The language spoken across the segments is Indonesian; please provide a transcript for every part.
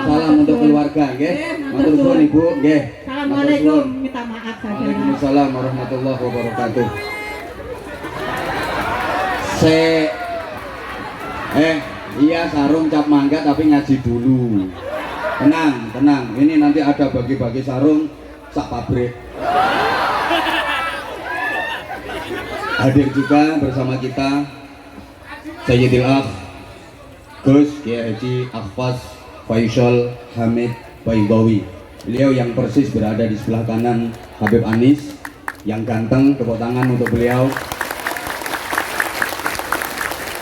salam untuk keluarga, nggih. Matur suwun Ibu, nggih. Assalamualaikum, minta maaf saja. Waalaikumsalam warahmatullahi wabarakatuh. Iya sarung cap mangga tapi ngaji dulu. Tenang, tenang. Ini nanti ada bagi-bagi sarung sak pabrik. Hadir juga bersama kita Sayyidil Akh Gus Kiai Haji Akfas Faisal Hamid Baidawi. Beliau yang persis berada di sebelah kanan Habib Anis, yang ganteng. Tepuk tangan untuk beliau.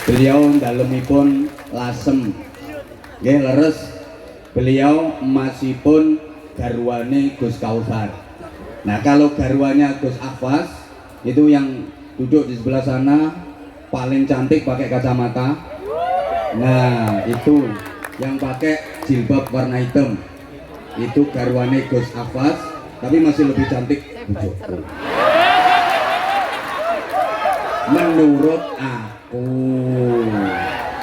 Beliau dalemipun lasem, nggih leres. Beliau masipun garwane Gus Kautsar. Nah, kalau garwanya Gus Akfas itu yang duduk di sebelah sana paling cantik pakai kacamata. Nah, itu yang pakai jilbab warna hitam. Itu garwane Gus Akfas, tapi masih lebih cantik bujukku. Menurut aku.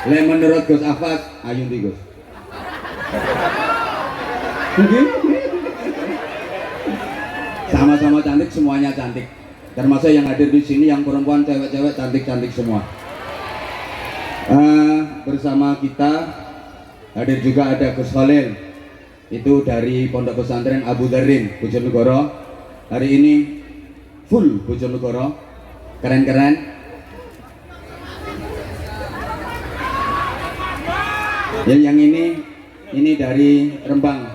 Menurut Gus Akfas, ayo ndi Gus. Sama-sama cantik, semuanya cantik. Termasuk yang hadir di sini, yang perempuan, cewek-cewek cantik-cantik semua. Bersama kita hadir juga ada Gus Khalil, itu dari Pondok Pesantren Abu Dharin Bojonegoro. Hari ini full Bojonegoro, keren-keren. Yang ini dari Rembang,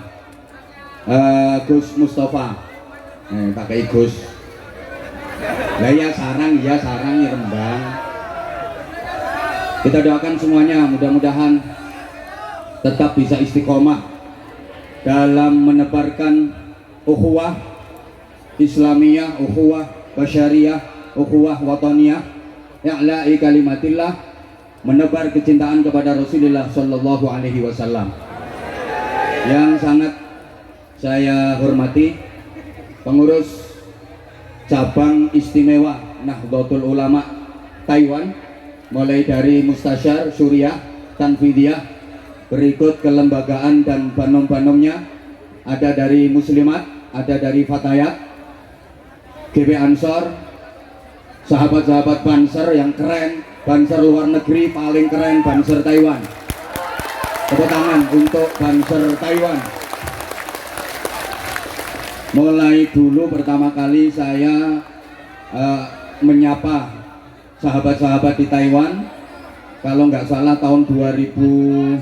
Gus Mustafa, pakai Gus. Lah ya sarang ya Rembang. Kita doakan semuanya mudah-mudahan tetap bisa istiqomah dalam menebarkan ukhuwah Islamiyah, ukhuwah basyariyah, ukhuwah wataniyah, ya'la'i kalimatillah, menebar kecintaan kepada Rasulullah Shallallahu Alaihi Wasallam. Yang sangat saya hormati pengurus cabang istimewa Nahdlatul Ulama Taiwan, mulai dari Mustasyar Suriah Tanfidiyah, berikut kelembagaan dan banom-banomnya, ada dari Muslimat, ada dari Fatayat, GB Ansor, sahabat-sahabat Banser yang keren, Banser luar negeri paling keren, Banser Taiwan. Tepuk tangan untuk Banser Taiwan. Mulai dulu pertama kali saya menyapa sahabat-sahabat di Taiwan, kalau nggak salah tahun 2000,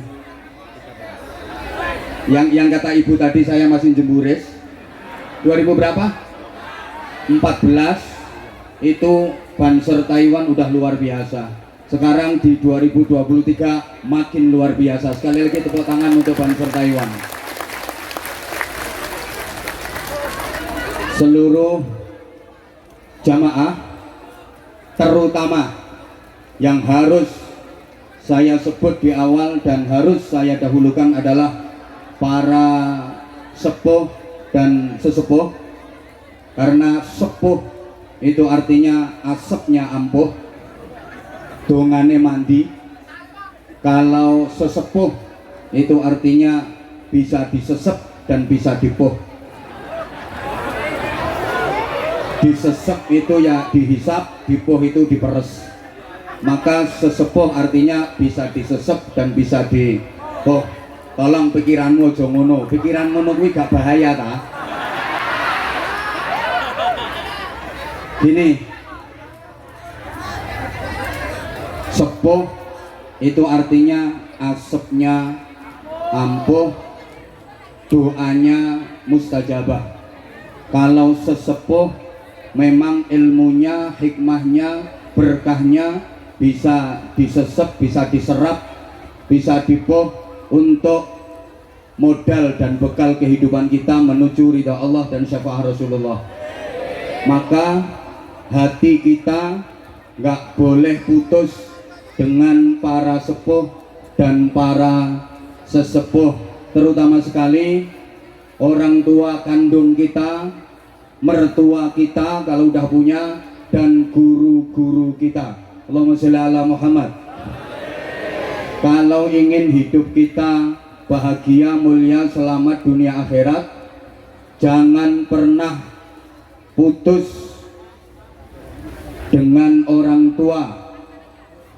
yang kata ibu tadi saya masih jemburis, 2000 berapa? 14. Itu Banser Taiwan udah luar biasa. Sekarang di 2023 makin luar biasa. Sekali lagi tepuk tangan untuk Banser Taiwan. Seluruh jamaah, terutama yang harus saya sebut di awal dan harus saya dahulukan adalah para sepuh dan sesepuh. Karena sepuh itu artinya asapnya ampuh, dongane mandi. Kalau sesepuh itu artinya bisa disesep dan bisa dipuh. Disesep itu ya dihisap, dipuh itu diperes. Maka sesepuh artinya bisa disesep dan bisa dipuh. Tolong pikiranmu aja ngono. Pikiran ngono kuwi gak bahaya ta? Gini, sepuh itu artinya asapnya ampuh, doanya mustajabah. Kalau sesepuh memang ilmunya, hikmahnya, berkahnya bisa disesep, bisa diserap, bisa dipuh untuk modal dan bekal kehidupan kita menuju ridha Allah dan syafaat Rasulullah. Maka hati kita nggak boleh putus dengan para sepuh dan para sesepuh, terutama sekali orang tua kandung kita, mertua kita kalau udah punya, dan guru-guru kita. Allahumma sholli ala Muhammad. Kalau ingin hidup kita bahagia, mulia, selamat dunia akhirat. Jangan pernah putus dengan orang tua.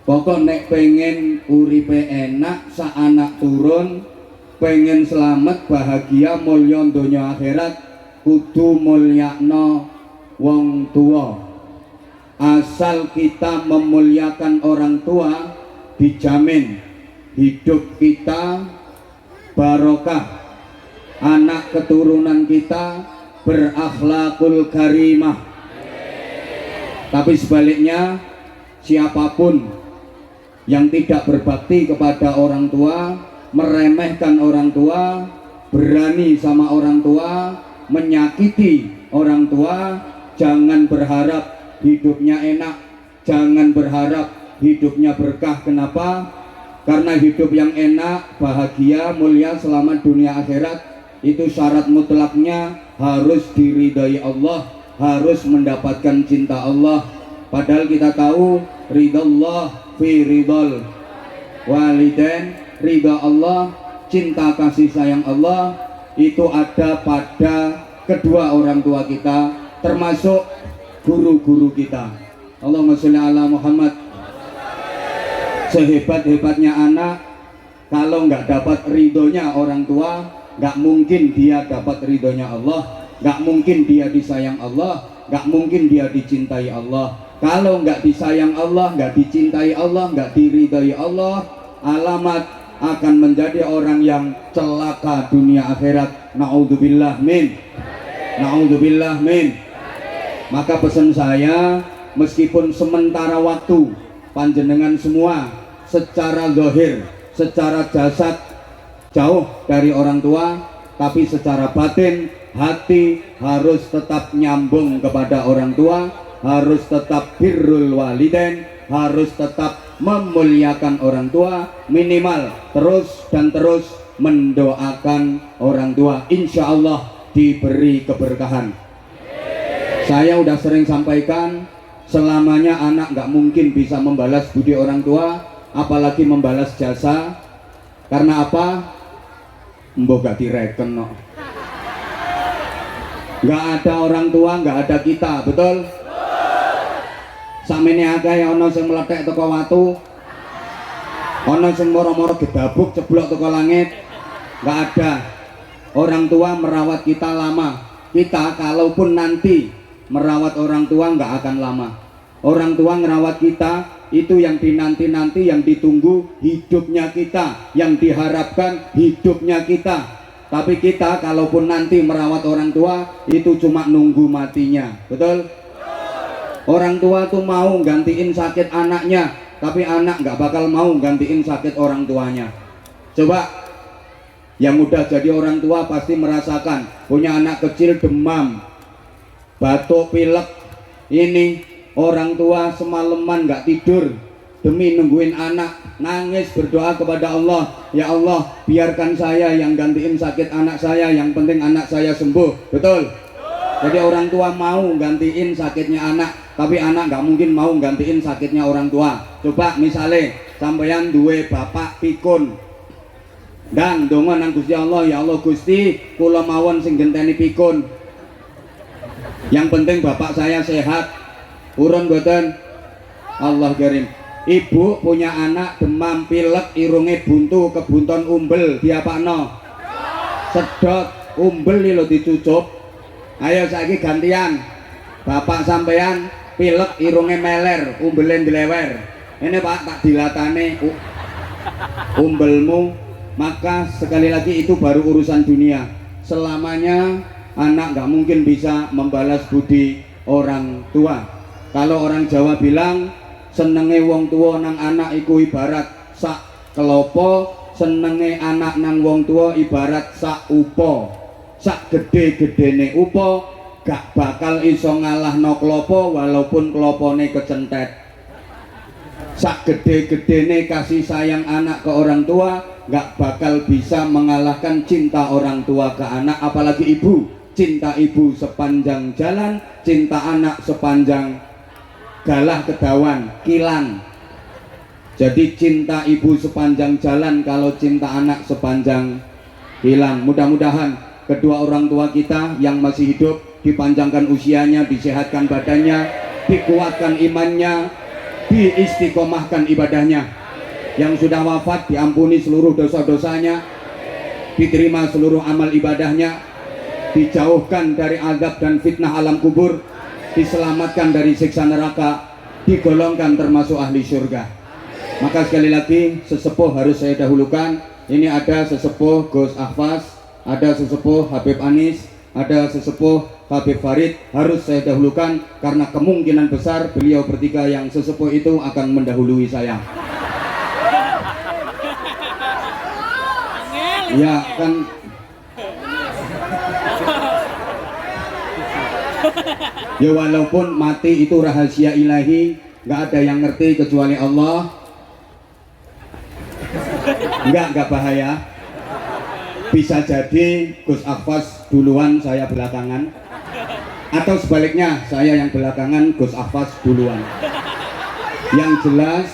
Pokok nek pengen uripe enak, sa anak turun, pengen selamat, bahagia, mulya donya akhirat, kudu mulyakno wong tua. Asal kita memuliakan orang tua, dijamin hidup kita barokah, anak keturunan kita berakhlakul karimah. Tapi sebaliknya, siapapun yang tidak berbakti kepada orang tua, meremehkan orang tua, berani sama orang tua, menyakiti orang tua, jangan berharap hidupnya enak, jangan berharap hidupnya berkah. Kenapa? Karena hidup yang enak, bahagia, mulia, selamat dunia akhirat itu syarat mutlaknya harus diridhai Allah, harus mendapatkan cinta Allah. Padahal kita tahu ridallah fi ridal walidain, ridha Allah, cinta kasih sayang Allah itu ada pada kedua orang tua kita, termasuk guru-guru kita. Allahumma sholli ala Muhammad. Sehebat-hebatnya anak, kalau nggak dapat ridhonya orang tua, nggak mungkin dia dapat ridhonya Allah, nggak mungkin dia disayang Allah, nggak mungkin dia dicintai Allah. Kalau nggak disayang Allah, nggak dicintai Allah, nggak diridhoi Allah, alamat akan menjadi orang yang celaka dunia akhirat. Naudzubillah min, naudzubillah min. Maka pesan saya, meskipun sementara waktu panjenengan semua secara zahir, secara jasad jauh dari orang tua, tapi secara batin, hati harus tetap nyambung kepada orang tua, harus tetap birrul walidain, harus tetap memuliakan orang tua, minimal terus dan terus mendoakan orang tua. Insya Allah diberi keberkahan. Saya udah sering sampaikan, selamanya anak nggak mungkin bisa membalas budi orang tua, apalagi membalas jasa. Karena apa? Mbok gak direken no. Nggak ada orang tua, nggak ada kita, betul? Samene akeh ana sing meletek teko watu, ana sing moro-moro gedabuk ceblok teko langit. Nggak ada. Orang tua merawat kita lama. Kita kalaupun nanti merawat orang tua nggak akan lama. Orang tua ngerawat kita itu yang dinanti-nanti, yang ditunggu hidupnya kita, yang diharapkan hidupnya kita. Tapi kita kalaupun nanti merawat orang tua itu cuma nunggu matinya, betul? Orang tua tuh mau gantiin sakit anaknya, tapi anak nggak bakal mau gantiin sakit orang tuanya. Coba yang udah jadi orang tua pasti merasakan, punya anak kecil demam, batuk, pilek. Ini orang tua semalaman nggak tidur demi nungguin anak, nangis berdoa kepada Allah, ya Allah biarkan saya yang gantiin sakit anak saya, yang penting anak saya sembuh, betul? Jadi orang tua mau gantiin sakitnya anak, tapi anak nggak mungkin mau gantiin sakitnya orang tua. Coba misalnya sampeyan duwe bapak pikun dan donga nang Gusti Allah, ya Allah Gusti kula mawon sing genteni pikun, yang penting bapak saya sehat. Urun boten? Allah karim. Ibu punya anak demam, pilek, irunge buntu, kebunton umbel, diapakno? Sedot, umbel lho dicucup. Ayo saiki gantian. Bapak sampean pilek, irunge meler, umbelen dilewer. Ini Pak tak dilatane umbelmu. Maka sekali lagi itu baru urusan dunia. Selamanya anak nggak mungkin bisa membalas budi orang tua. Kalau orang Jawa bilang senenge wong tua nang anak iku ibarat sak kelopo, senenge anak nang wong tua ibarat sak upo. Sak gede-gedene upo gak bakal iso ngalahno klopo walaupun klopone kecentet. Sak gede-gedene kasih sayang anak ke orang tua gak bakal bisa mengalahkan cinta orang tua ke anak, apalagi ibu. Cinta ibu sepanjang jalan, cinta anak sepanjang galah kedawan kilan. Jadi cinta ibu sepanjang jalan, kalau cinta anak sepanjang hilang. Mudah-mudahan kedua orang tua kita yang masih hidup dipanjangkan usianya, disehatkan badannya, dikuatkan imannya, diistiqomahkan ibadahnya. Yang sudah wafat diampuni seluruh dosa-dosanya, diterima seluruh amal ibadahnya, dijauhkan dari azab dan fitnah alam kubur, diselamatkan dari siksa neraka, digolongkan termasuk ahli surga. Maka sekali lagi sesepuh harus saya dahulukan. Ini ada sesepuh Gus Ahfaz, ada sesepuh Habib Anis, ada sesepuh Habib Farid, harus saya dahulukan karena kemungkinan besar beliau bertiga yang sesepuh itu akan mendahului saya. Ya kan, ya walaupun mati itu rahasia ilahi, nggak ada yang ngerti kecuali Allah. Nggak bahaya. Bisa jadi Gus Ahfaz duluan, saya belakangan, atau sebaliknya saya yang belakangan, Gus Ahfaz duluan. Yang jelas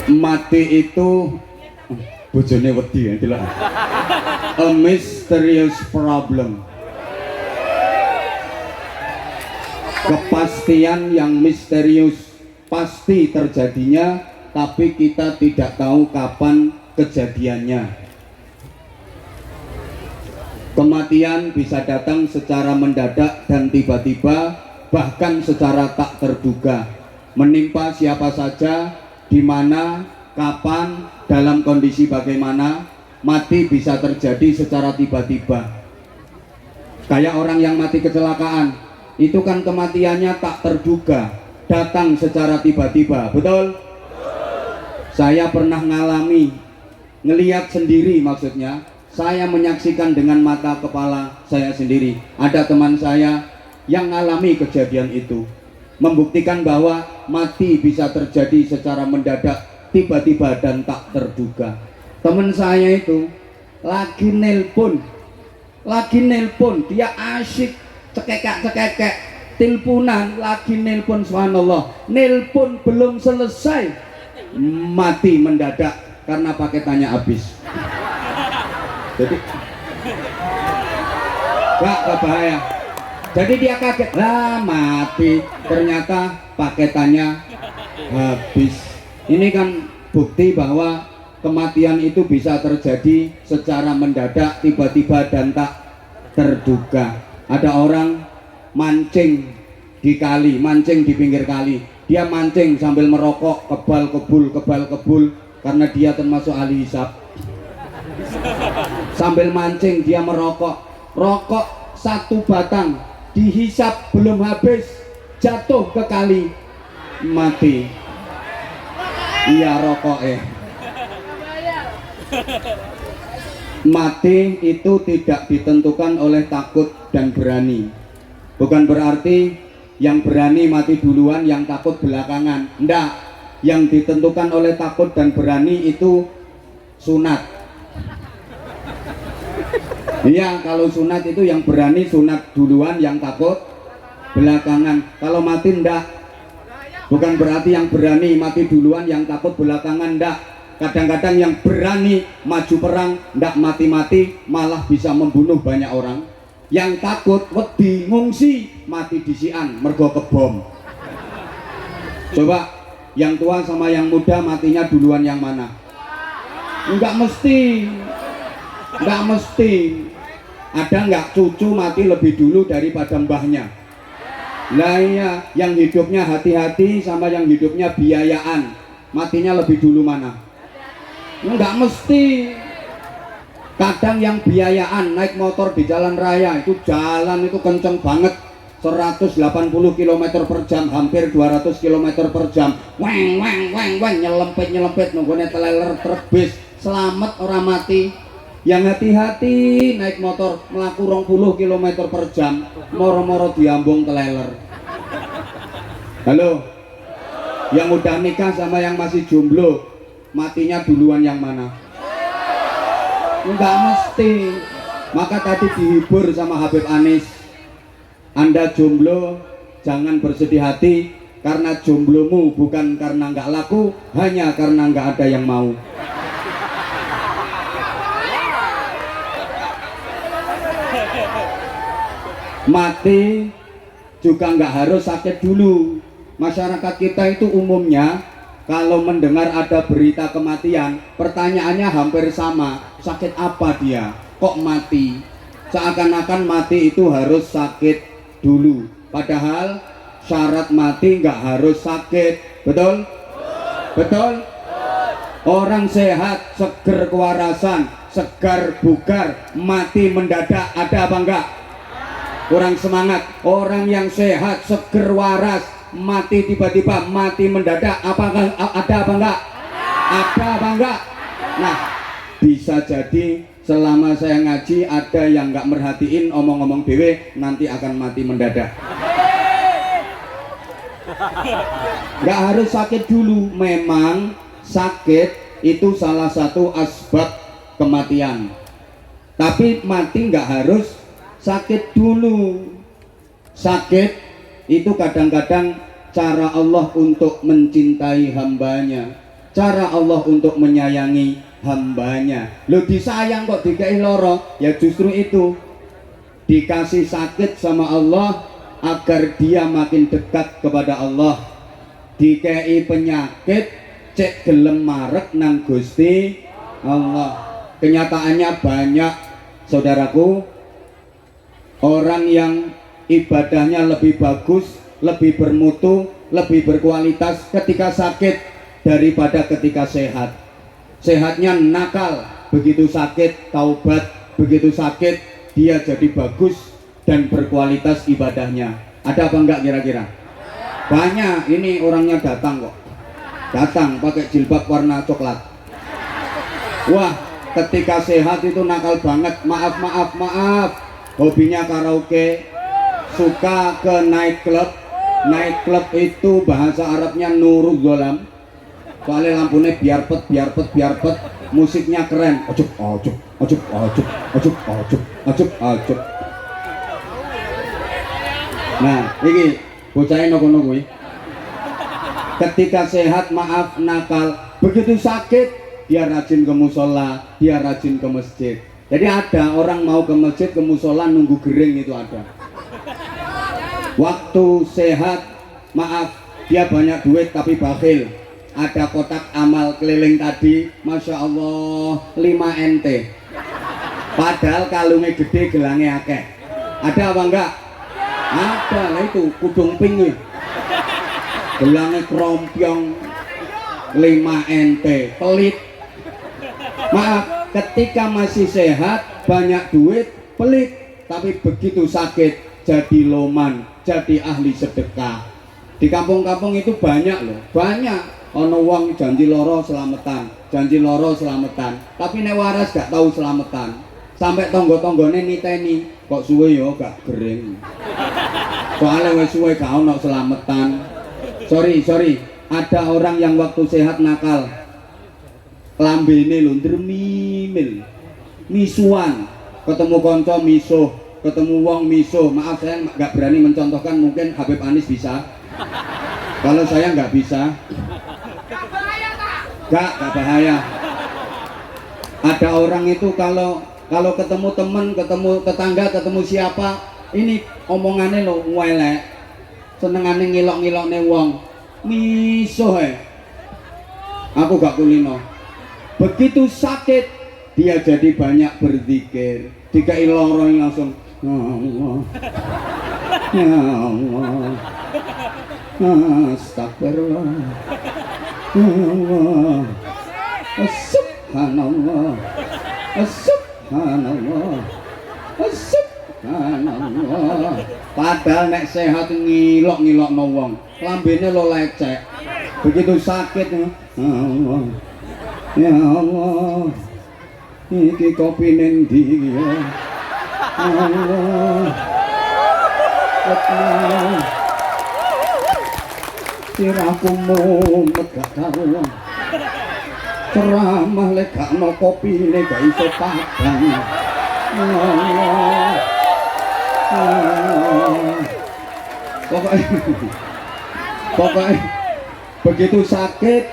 mati itu bojone wedi ya, delok. A mysterious problem. Kepastian yang misterius, pasti terjadinya, tapi kita tidak tahu kapan kejadiannya. Kematian bisa datang secara mendadak dan tiba-tiba, bahkan secara tak terduga, menimpa siapa saja, di mana, kapan, dalam kondisi bagaimana. Mati bisa terjadi secara tiba-tiba. Kayak orang yang mati kecelakaan, itu kan kematiannya tak terduga, datang secara tiba-tiba, betul? Saya pernah ngalami, ngelihat sendiri, maksudnya saya menyaksikan dengan mata kepala saya sendiri. Ada teman saya yang ngalami kejadian itu, membuktikan bahwa mati bisa terjadi secara mendadak, tiba-tiba dan tak terduga. Teman saya itu lagi nelpon, dia asyik cekekek, teleponan, lagi nelpon, subhanallah, nelpon belum selesai, mati mendadak karena paketannya habis. Jadi gak bahaya. Jadi dia kaget, lah mati, ternyata paketannya habis. Ini kan bukti bahwa kematian itu bisa terjadi secara mendadak, tiba-tiba dan tak terduga. Ada orang mancing di kali, mancing di pinggir kali. Dia mancing sambil merokok, kebal kebul, karena dia termasuk ahli hisab. Sambil mancing dia merokok, rokok satu batang, dihisap belum habis, jatuh ke kali, mati. Iya rokok Mati itu tidak ditentukan oleh takut dan berani. Bukan berarti yang berani mati duluan, yang takut belakangan. Enggak. Yang ditentukan oleh takut dan berani itu sunat. Iya, kalau sunat itu yang berani sunat duluan, yang takut belakangan. Kalau mati enggak. Bukan berarti yang berani mati duluan, yang takut belakangan, enggak. Kadang-kadang yang berani maju perang, ndak mati-mati, malah bisa membunuh banyak orang. Yang takut, wedi, ngungsi, mati disian, mergo kebom. Coba, yang tua sama yang muda matinya duluan yang mana? Enggak mesti. Enggak mesti. Ada enggak cucu mati lebih dulu daripada mbahnya? Lah iya, yang hidupnya hati-hati sama yang hidupnya biayaan, matinya lebih dulu mana? Enggak mesti. Kadang yang biayaan naik motor di jalan raya, itu jalan itu kenceng banget, 180 km per jam, hampir 200 km per jam, weng nyelempet nunggunya teleler truk bis, selamat orang mati. Yang hati-hati naik motor melaku 20 km per jam, moro-moro diambung teleler. Halo, yang udah nikah sama yang masih jomblo, matinya duluan yang mana? Enggak mesti. Maka tadi dihibur sama Habib Anis, Anda jomblo jangan bersedih hati, karena jomblomu, bukan karena nggak laku, hanya karena nggak ada yang mau. Mati juga nggak harus sakit dulu. Masyarakat kita itu umumnya kalau mendengar ada berita kematian, pertanyaannya hampir sama, sakit apa dia, kok mati? Seakan-akan mati itu harus sakit dulu, padahal syarat mati nggak harus sakit. Betul? Betul? Orang sehat, seger kewarasan, segar bugar, mati mendadak, ada apa enggak? Kurang semangat. Orang yang sehat, seger waras, mati tiba-tiba, mati mendadak, apakah ada apa enggak? Ada apa enggak? Nah, bisa jadi selama saya ngaji ada yang enggak merhatiin omong-omong dewe, nanti akan mati mendadak. Enggak harus sakit dulu. Memang sakit itu salah satu asbab kematian, tapi mati enggak harus sakit dulu. Sakit itu kadang-kadang cara Allah untuk mencintai hambanya, cara Allah untuk menyayangi hambanya. Lo disayang kok dikasih loro, ya justru itu dikasih sakit sama Allah agar dia makin dekat kepada Allah. Dikei penyakit cek gelem marek nang Gusti Allah. Kenyataannya banyak, saudaraku, orang yang ibadahnya lebih bagus, lebih bermutu, lebih berkualitas ketika sakit daripada ketika sehat. Sehatnya nakal, begitu sakit taubat, begitu sakit dia jadi bagus dan berkualitas ibadahnya. Ada apa enggak kira-kira? Banyak. Ini orangnya datang kok, datang pakai jilbab warna coklat. Wah, ketika sehat itu nakal banget. Maaf, hobinya karaoke, suka ke night club. Night club itu bahasa Arabnya nurul golam, soalnya lampunya biar pet, musiknya keren, ojuk. Nah, ini bocahnya nopo-nopo. Ketika sehat maaf nakal, begitu sakit dia rajin ke musola, dia rajin ke masjid. Jadi ada orang mau ke masjid, ke musola nunggu gering, itu ada. Waktu sehat maaf dia banyak duit tapi bakhil. Ada kotak amal keliling tadi, Masya Allah 5 NT, padahal kalungnya gede, gelangnya akeh. Ada apa enggak? Ada lah, itu kudung pink nih, gelangnya krompiong 5 NT, pelit. Maaf, ketika masih sehat banyak duit pelit, tapi begitu sakit jadi loman, jadi ahli sedekah. Di kampung-kampung itu banyak loh, banyak. Ono wong janji loro selamatan, tapi nek waras gak tahu selamatan. Sampai tonggo-tonggone niteni, kok suwe yo gak gering, soalnya wis suwe gak ono selamatan. Sorry, ada orang yang waktu sehat nakal, lambene lho ndremimil, misuan, ketemu konco misuh, ketemu wong misuh. Maaf saya nggak berani mencontohkan, mungkin Habib Anis bisa, kalau saya nggak bisa. Gak bahaya. Ada orang itu kalau ketemu temen, ketemu tetangga, ketemu siapa, ini omongannya lo welek, senengane ngilok-ngilokne wong, misuh aku gak kulino. Begitu sakit dia jadi banyak berzikir, dikai loro langsung ya Allah, ya Allah, astagfirullah, ya Allah, subhanallah, subhanallah, subhanallah. Padahal nek sehat ngilok-ngilokno wong, lambene lo lecek. Begitu sakit, Allah, ya Allah, iki kopi ning ndi ya Allah, siraku mumet gak karuan, ceramah lek gak ono kopine gak iso padang. Allah, pokoknya Pokoknya begitu sakit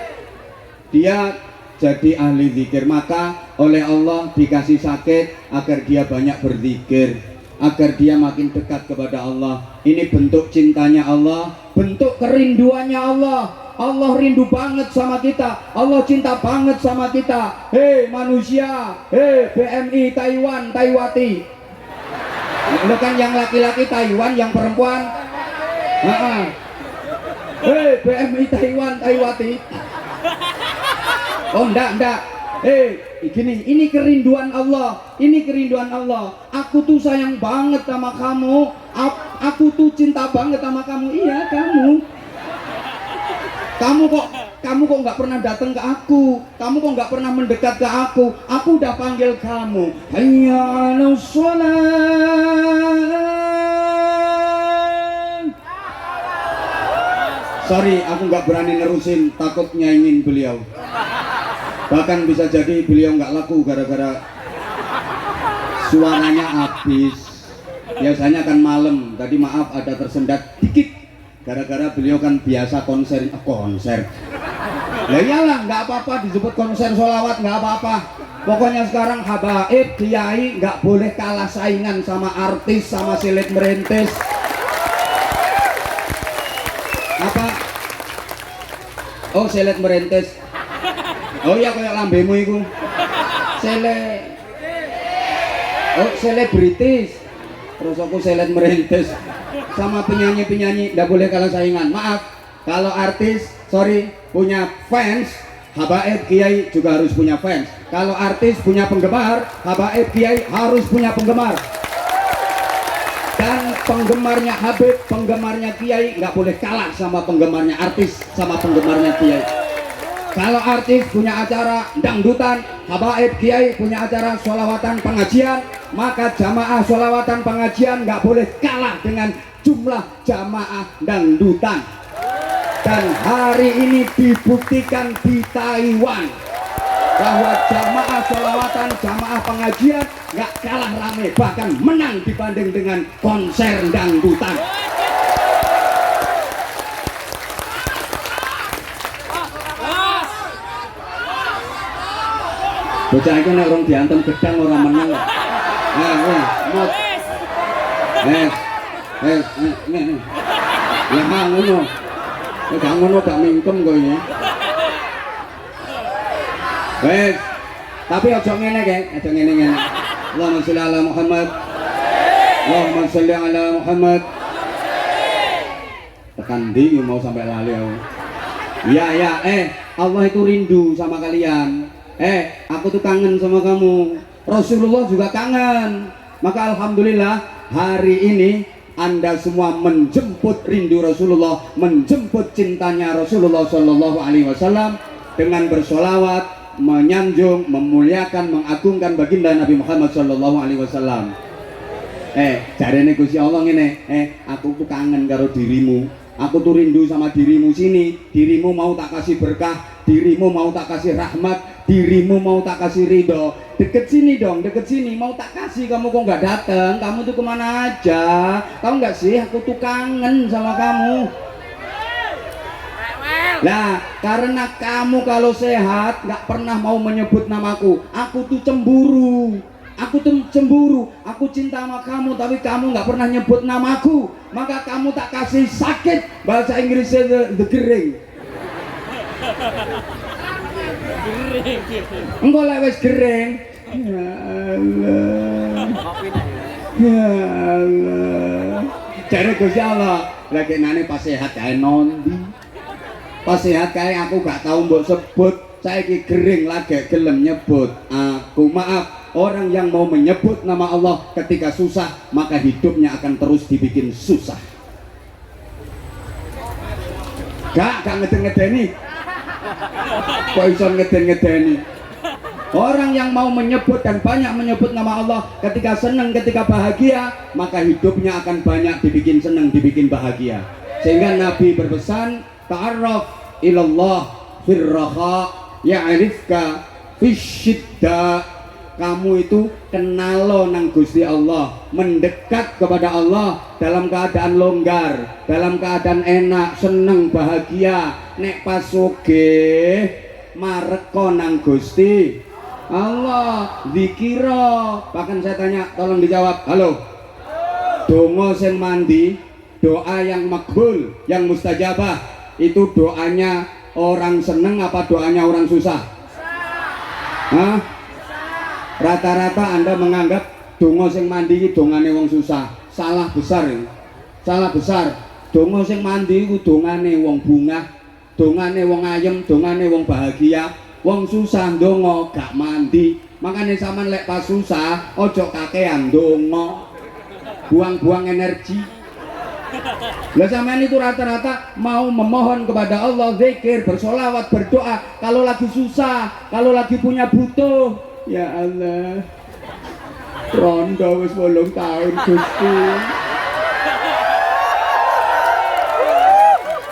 dia jadi ahli zikir, maka oleh Allah dikasih sakit agar dia banyak berzikir, agar dia makin dekat kepada Allah. Ini bentuk cintanya Allah, bentuk kerinduannya Allah. Allah rindu banget sama kita, Allah cinta banget sama kita. Hei manusia, hei BMI Taiwan, Taiwati. Itu kan yang laki-laki Taiwan, yang perempuan. Hei BMI Taiwan, Taiwati. Oh enggak. Gini, ini kerinduan Allah, ini kerinduan Allah. Aku tuh sayang banget sama kamu, aku tuh cinta banget sama kamu. Iya kamu. Kamu kok nggak pernah datang ke aku, kamu kok nggak pernah mendekat ke aku udah panggil kamu. Hayya 'alas shalah. Sorry, aku nggak berani nerusin, takut nyaingin beliau. Bahkan bisa jadi beliau nggak laku gara-gara suaranya habis. Biasanya kan malam, tadi maaf ada tersendat dikit. Gara-gara beliau kan biasa konser. Ya iyalah, nggak apa-apa disebut konser sholawat, nggak apa-apa. Pokoknya sekarang habaib, kiai nggak boleh kalah saingan sama artis, sama silet merintis. Apa? Oh silet merintis. Oh iya kayak lambemu itu. Oh selebritis. Terus aku silet merintis. Sama penyanyi-penyanyi nggak boleh kalah saingan. Maaf, kalau artis, sorry, punya fans, habaib kiai juga harus punya fans. Kalau artis punya penggemar, habaib kiai harus punya penggemar. Dan penggemarnya Habib, penggemarnya kiai nggak boleh kalah sama penggemarnya artis, sama penggemarnya kiai. Kalau artis punya acara dangdutan, habaib kiai punya acara sholawatan pengajian, maka jamaah sholawatan pengajian nggak boleh kalah dengan jumlah jamaah dangdutan. Dan hari ini dibuktikan di Taiwan bahwa jamaah sholawatan, jamaah pengajian nggak kalah rame, bahkan menang dibanding dengan konser dangdutan. Bocah itu nek orang diantem gedang orang menang. Mot. Nih. Lah ngono. Gak ngono gak mingkem kowe ya. Wes. Tapi aja ngene kae, aja ngene. Allahumma sholli ala Muhammad. Allahumma sholli ala Muhammad. Tekan ndi mau sampai lali aku. Ya, Allah itu rindu sama kalian. Aku tuh kangen sama kamu. Rasulullah juga kangen. Maka alhamdulillah hari ini Anda semua menjemput rindu Rasulullah, menjemput cintanya Rasulullah Shallallahu Alaihi Wasallam dengan bersolawat, menyanjung, memuliakan, mengagungkan baginda Nabi Muhammad Shallallahu Alaihi Wasallam. Jarene Gusti Allah ngene, aku tuh kangen karo dirimu. Aku tuh rindu sama dirimu sini. Dirimu mau tak kasih berkah, dirimu mau tak kasih rahmat, dirimu mau tak kasih ridho. Deket sini dong, deket sini. Mau tak kasih, kamu kok nggak dateng? Kamu tuh kemana aja? Tahu nggak sih, aku tuh kangen sama kamu. Nah, karena kamu kalau sehat nggak pernah mau menyebut namaku. Aku tuh cemburu. Aku cinta sama kamu, tapi kamu nggak pernah nyebut namaku. Maka kamu tak kasih sakit. Bahasa Inggrisnya the gering. Engkau lewes gering. Ya Allah. Jadi Gusti Allah, lagi nane pas sehat kae nondi. Pas sehat kae aku gak tahu mbok sebut. Saiki gering lagi gelem nyebut aku. Maaf. Orang yang mau menyebut nama Allah ketika susah, maka hidupnya akan terus dibikin susah. Gak ngeden-ngedeni. Kok iso ngeden-ngedeni? Orang yang mau menyebut dan banyak menyebut nama Allah ketika senang, ketika bahagia, maka hidupnya akan banyak dibikin senang, dibikin bahagia. Sehingga Nabi berpesan, ta'arraf ilallah firraha ya'rifka fisyidda. kamu itu kenalo nang Gusti Allah, mendekat kepada Allah dalam keadaan longgar, dalam keadaan enak, seneng, bahagia. Nek pas sugih mareko nang Gusti Allah, zikira. Bahkan saya tanya, tolong dijawab. Halo. Donga sing mandi, doa yang makbul, yang mustajabah, itu doanya orang seneng apa doanya orang susah? Hah? Rata-rata Anda menganggap donga sing mandi iki dongane wong susah. Salah besar ini. Salah besar. Donga sing mandi iku dongane wong bungah, dongane wong ayem, dongane wong bahagia. Wong susah ndonga gak mandi. Makanya sampean lek pas susah ojo kakean ndonga. Buang-buang energi. Lah sampean itu rata-rata mau memohon kepada Allah, zikir, bersolawat, berdoa kalau lagi susah, kalau lagi punya butuh. Ya Allah. Rondo wis 8 tahun Gusti.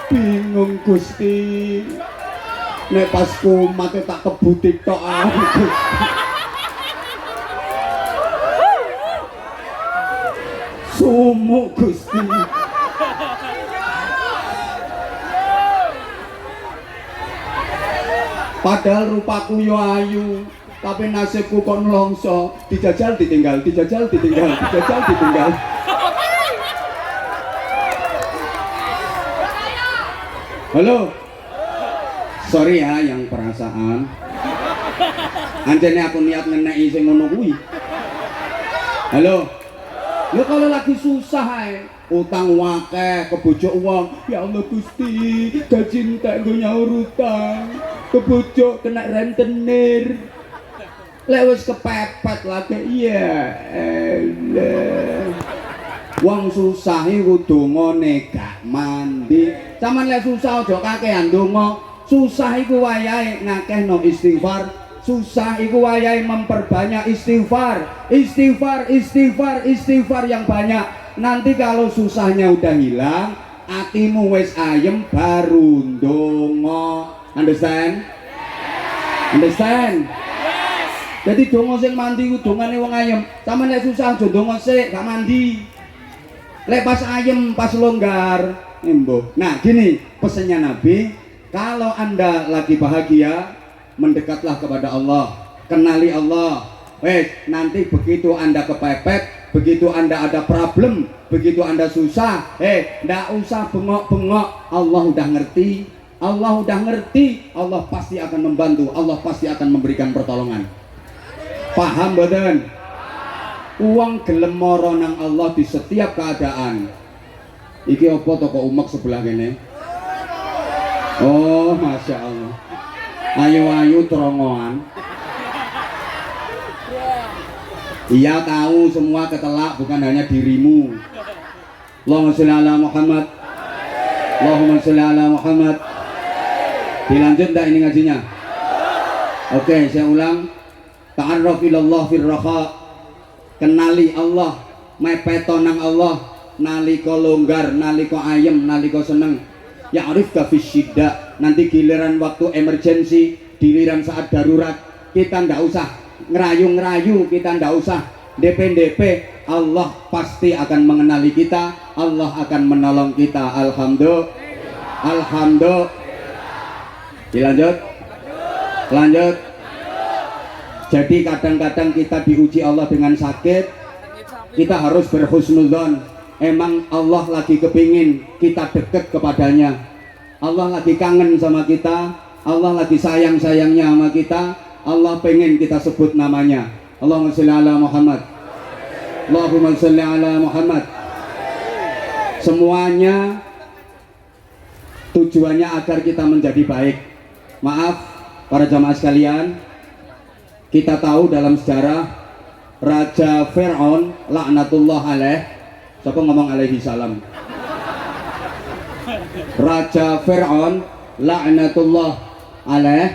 Bingung Gusti. Nek pas kumat tak kebuti tok Gusti. Sumuk Gusti. Padahal rupaku yo ayu, tapi nasibku kok nelongso. Dijajal ditinggal, dijajal ditinggal, dijajal ditinggal. Halo. Sorry ya yang perasaan. Anjene aku niat ngeneki sing ngono kuwi. Halo. Lu kalau lagi susah utang wakeh, kebujuk uang, ya Allah Gusti, gaji entek nggo nyaur utang, kebujuk kena rentenir, lewis kepepet lagi, iya elah. Wong susah iku dongane gak mandi. Sampeyan lek susah aja kakehan donga. Susah iku wayahe ngakehno istighfar. Susah iku wayahe memperbanyak istighfar, istighfar, istighfar, istighfar yang banyak. Nanti kalau susahnya udah hilang, hatimu wis ayem baru ndonga. Understand? Understand? Jadi donga sing mandi ku dongane wong ayem. Sampeyan lek susah aja ndonga sik, gak mandi. Lek pas ayem, pas longgar, embo. Nah, gini pesannya Nabi, kalau Anda lagi bahagia, mendekatlah kepada Allah, kenali Allah. Nanti begitu Anda kepepet, begitu Anda ada problem, begitu Anda susah, ndak usah bengok-bengok. Allah udah ngerti, Allah udah ngerti, Allah pasti akan membantu, Allah pasti akan memberikan pertolongan. Paham badan? Uang gelem moro nang Allah di setiap keadaan. Iki apa toko umek sebelah kene? Oh, masya Allah. Ayu-ayu terongoan. Iya tahu semua ketelak, bukan hanya dirimu. Allahumma sholli ala Muhammad. Allahumma sholli ala Muhammad. Dilanjut enggak ini ngajinya? Oke, saya ulang. Ta'arraf ilallah fir raha. Kenali Allah, mepeto nang Allah, nalika longgar, nalika ayem, nalika seneng. Ya'rif ka fi syiddah. Nanti giliran waktu emergency, giliran saat darurat, kita ndak usah ngerayu-ngerayu, kita ndak usah DP-DP. Allah pasti akan mengenali kita, Allah akan menolong kita. Alhamdulillah. Alhamdulillah. Dilanjut. Lanjut. Jadi kadang-kadang kita diuji Allah dengan sakit, kita harus berhusnudzon. Emang Allah lagi kepingin kita dekat kepadanya, Allah lagi kangen sama kita, Allah lagi sayang-sayangnya sama kita, Allah pengen kita sebut namanya. Allahumma sholli ala Muhammad. Allahumma sholli ala Muhammad. Semuanya tujuannya agar kita menjadi baik. Maaf para jamaah sekalian, kita tahu dalam sejarah Raja Fir'aun laknatullah alaih. Siapa ngomong alaihi salam? Raja Fir'aun laknatullah alaih.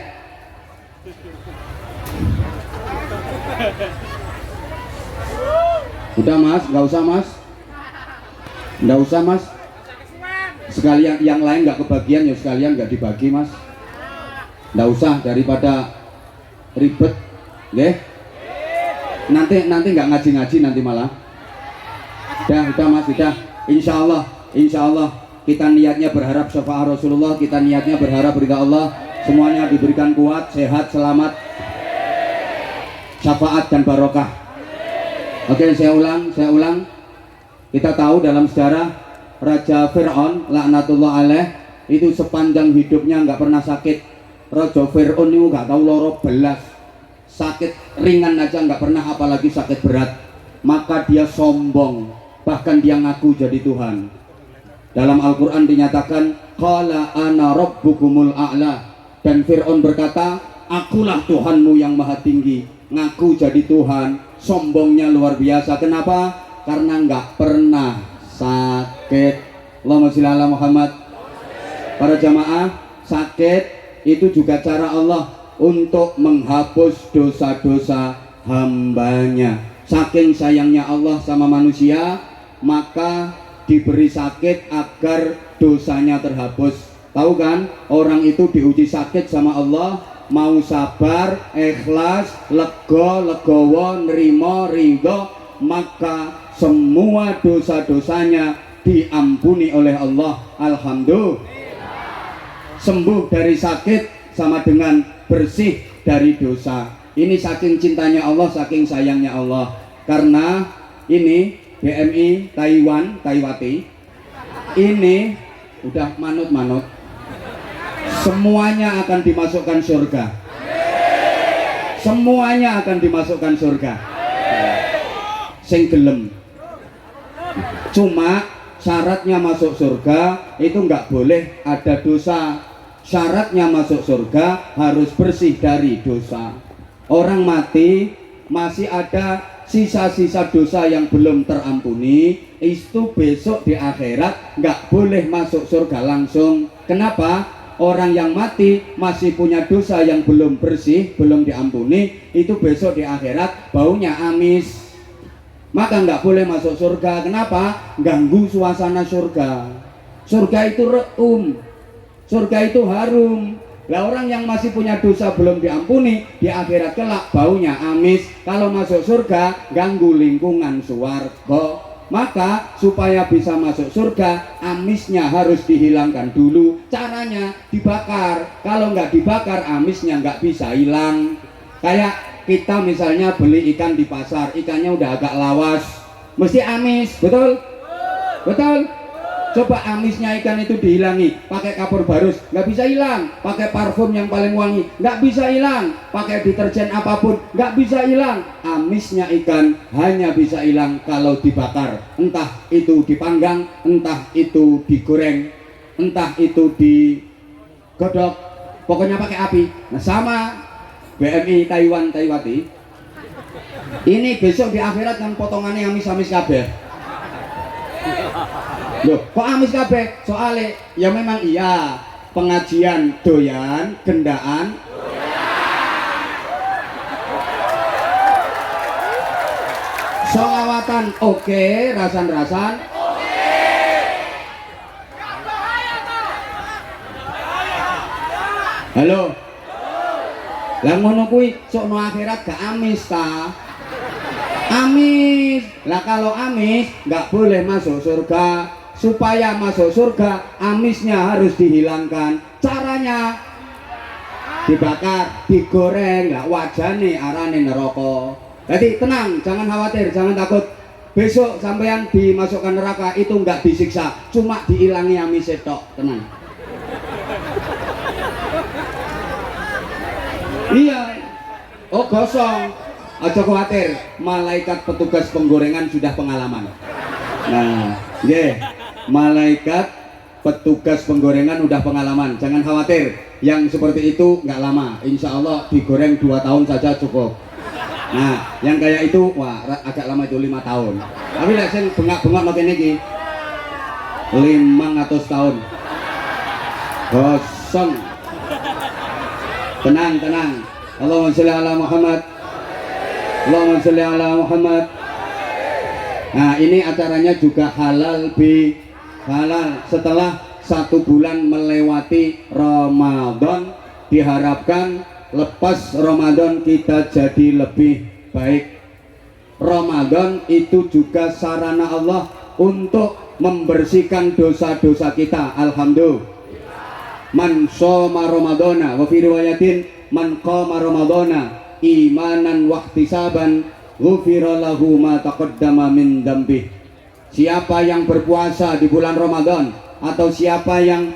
Udah mas, nggak usah mas, nggak usah mas. Sekalian yang lain nggak kebagian ya sekalian nggak dibagi mas. Nggak usah daripada ribet, deh. Nanti nggak ngaji-ngaji nanti malah. Udah Mas, udah. Insya Allah kita niatnya berharap syafaat Rasulullah, kita niatnya berharap ridha Allah, semuanya diberikan kuat, sehat, selamat, syafaat dan barokah. Oke, saya ulang. Kita tahu dalam sejarah Raja Fir'aun laknatullah alaih itu sepanjang hidupnya nggak pernah sakit. Raja Fir'aun itu nggak tahu loro belas, sakit ringan aja nggak pernah, apalagi sakit berat. Maka dia sombong, bahkan dia ngaku jadi Tuhan. Dalam Al-Quran dinyatakan qala ana rabbukumul a'la, dan Fir'aun berkata akulah Tuhanmu yang maha tinggi. Ngaku jadi Tuhan, sombongnya luar biasa. Kenapa? Karena nggak pernah sakit. Allahumma sholli ala Muhammad. Para jamaah, sakit itu juga cara Allah untuk menghapus dosa-dosa hambanya. Saking sayangnya Allah sama manusia, maka diberi sakit agar dosanya terhapus. Tahu kan, orang itu diuji sakit sama Allah, mau sabar, ikhlas, legowo, nerimo, ridho, maka semua dosa-dosanya diampuni oleh Allah. Alhamdulillah. Sembuh dari sakit sama dengan bersih dari dosa. Ini saking cintanya Allah, saking sayangnya Allah. Karena ini BMI Taiwati ini udah manut-manut, semuanya akan dimasukkan surga. Semuanya akan dimasukkan surga. Sing gelem. Cuma syaratnya masuk surga itu nggak boleh ada dosa. Syaratnya masuk surga harus bersih dari dosa. Orang mati masih ada sisa-sisa dosa yang belum terampuni, itu besok di akhirat nggak boleh masuk surga langsung. Kenapa? Orang yang mati masih punya dosa yang belum bersih, belum diampuni, itu besok di akhirat baunya amis, maka nggak boleh masuk surga. Kenapa? Ganggu suasana surga. Surga itu surga itu harum. Lah orang yang masih punya dosa belum diampuni, di akhirat kelak baunya amis. Kalau masuk surga ganggu lingkungan swarga. Maka supaya bisa masuk surga, amisnya harus dihilangkan dulu. Caranya dibakar. Kalau nggak dibakar, amisnya nggak bisa hilang. Kayak kita misalnya beli ikan di pasar, ikannya udah agak lawas, mesti amis, betul? Betul? Coba amisnya ikan itu dihilangi pakai kapur barus, nggak bisa hilang. Pakai parfum yang paling wangi, nggak bisa hilang. Pakai deterjen apapun, nggak bisa hilang. Amisnya ikan hanya bisa hilang kalau dibakar. Entah itu dipanggang, entah itu digoreng, entah itu digodok, pokoknya pakai api. Nah sama BMI Taiwati ini besok di akhirat kan potongannya amis-amis kabeh. Loh, kok amis kabeh? Soalnya ya memang iya, pengajian doyan, gendaan solawatan oke, rasan-rasan halo. Lah ngono kuwi sok no akhirat gak amis ta? Amis. Lah kalau amis nggak boleh masuk surga. Supaya masuk surga amisnya harus dihilangkan. Caranya dibakar, digoreng, lah wajane arane neraka. Jadi tenang, jangan khawatir, jangan takut. Besok sampean dimasukkan neraka itu nggak disiksa, cuma dihilangi amis tok. Tenang. Iya. Oh gosong. Aja khawatir, malaikat petugas penggorengan sudah pengalaman. Nah, malaikat petugas penggorengan udah pengalaman. Jangan khawatir, yang seperti itu nggak lama. Insya Allah digoreng 2 tahun saja cukup. Nah, yang kayak itu, wah agak lama itu 5 tahun. Tapi lah saya bengak-bengak makin ini 500 tahun. Kosong. Tenang. Allahumma sholli ala Muhammad. Allahumma sholli ala Muhammad. Nah ini acaranya juga halal halal. Setelah 1 bulan melewati Ramadan, diharapkan lepas Ramadan kita jadi lebih baik. Ramadan itu juga sarana Allah untuk membersihkan dosa-dosa kita. Alhamdulillah. Man shoma ramadana wa fi riwayatin man qama ramadana imanan wa ihtisaban ghufira lahu ma taqaddama min dzambi. Siapa yang berpuasa di bulan Ramadan atau siapa yang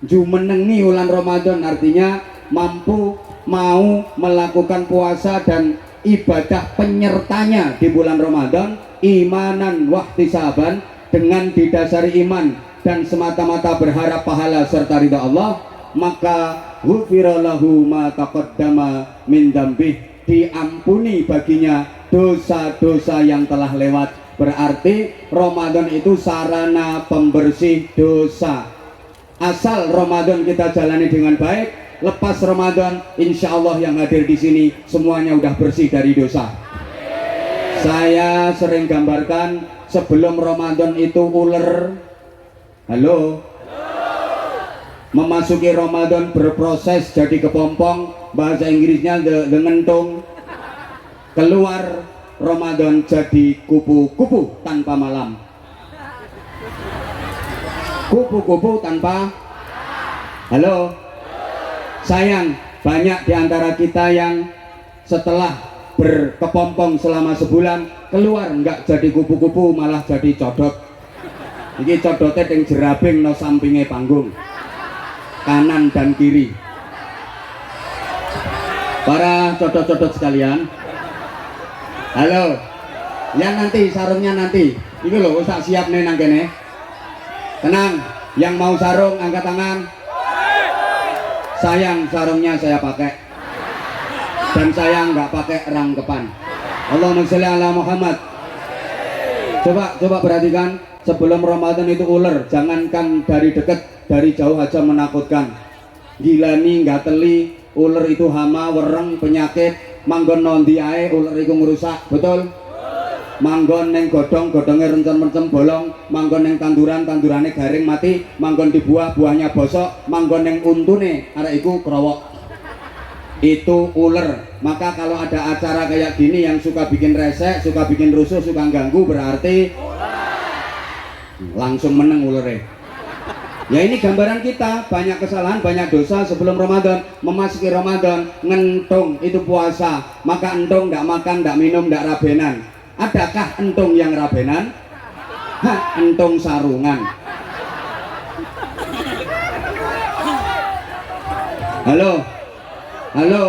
jumenengi bulan Ramadan, artinya mampu mau melakukan puasa dan ibadah penyertanya di bulan Ramadan, imanan wa ihtisaban, dengan didasari iman dan semata-mata berharap pahala serta ridha Allah, maka ghufira lahu ma taqaddama min dzambi, diampuni baginya dosa-dosa yang telah lewat. Berarti Ramadan itu sarana pembersih dosa. Asal Ramadan kita jalani dengan baik, lepas Ramadan insya Allah yang hadir di sini semuanya udah bersih dari dosa. Saya sering gambarkan sebelum Ramadan itu ular, halo, memasuki Ramadan berproses jadi kepompong, bahasa Inggrisnya the ngentung. Keluar Ramadan jadi kupu-kupu tanpa malam. Kupu-kupu tanpa, halo. Sayang, banyak di antara kita yang setelah berkepompong selama sebulan keluar nggak jadi kupu-kupu, malah jadi codot. Ini codotnya yang jerabing no sampingnya panggung, kanan dan kiri. Para codot-codot sekalian, halo, yang nanti sarungnya nanti, itu loh, usah siap nih nang kene. Tenang, yang mau sarung angkat tangan. Sayang, sarungnya saya pakai, dan saya nggak pakai rangkepan. Allahumma sholli ala Muhammad. Coba perhatikan, sebelum Ramadan itu ular, jangankan dari dekat, dari jauh aja menakutkan. Gilani nggak teli, ular itu hama, wereng, penyakit, manggon nondi ae, ular itu ngerusak, betul? Manggon neng godongnya rencem-rencem bolong, manggon neng tandurannya garing mati, manggon di buahnya bosok, manggon neng untune arek iku krowok. Itu ular. Maka kalau ada acara kayak gini yang suka bikin resek, suka bikin rusuh, suka ganggu, berarti langsung menang ularnya. Ya ini gambaran kita, banyak kesalahan, banyak dosa sebelum Ramadan. Memasuki Ramadan, ngentung itu puasa, maka entung nggak makan, nggak minum, nggak rabenan. Adakah entung yang rabenan? Hah, entung sarungan. Halo, halo.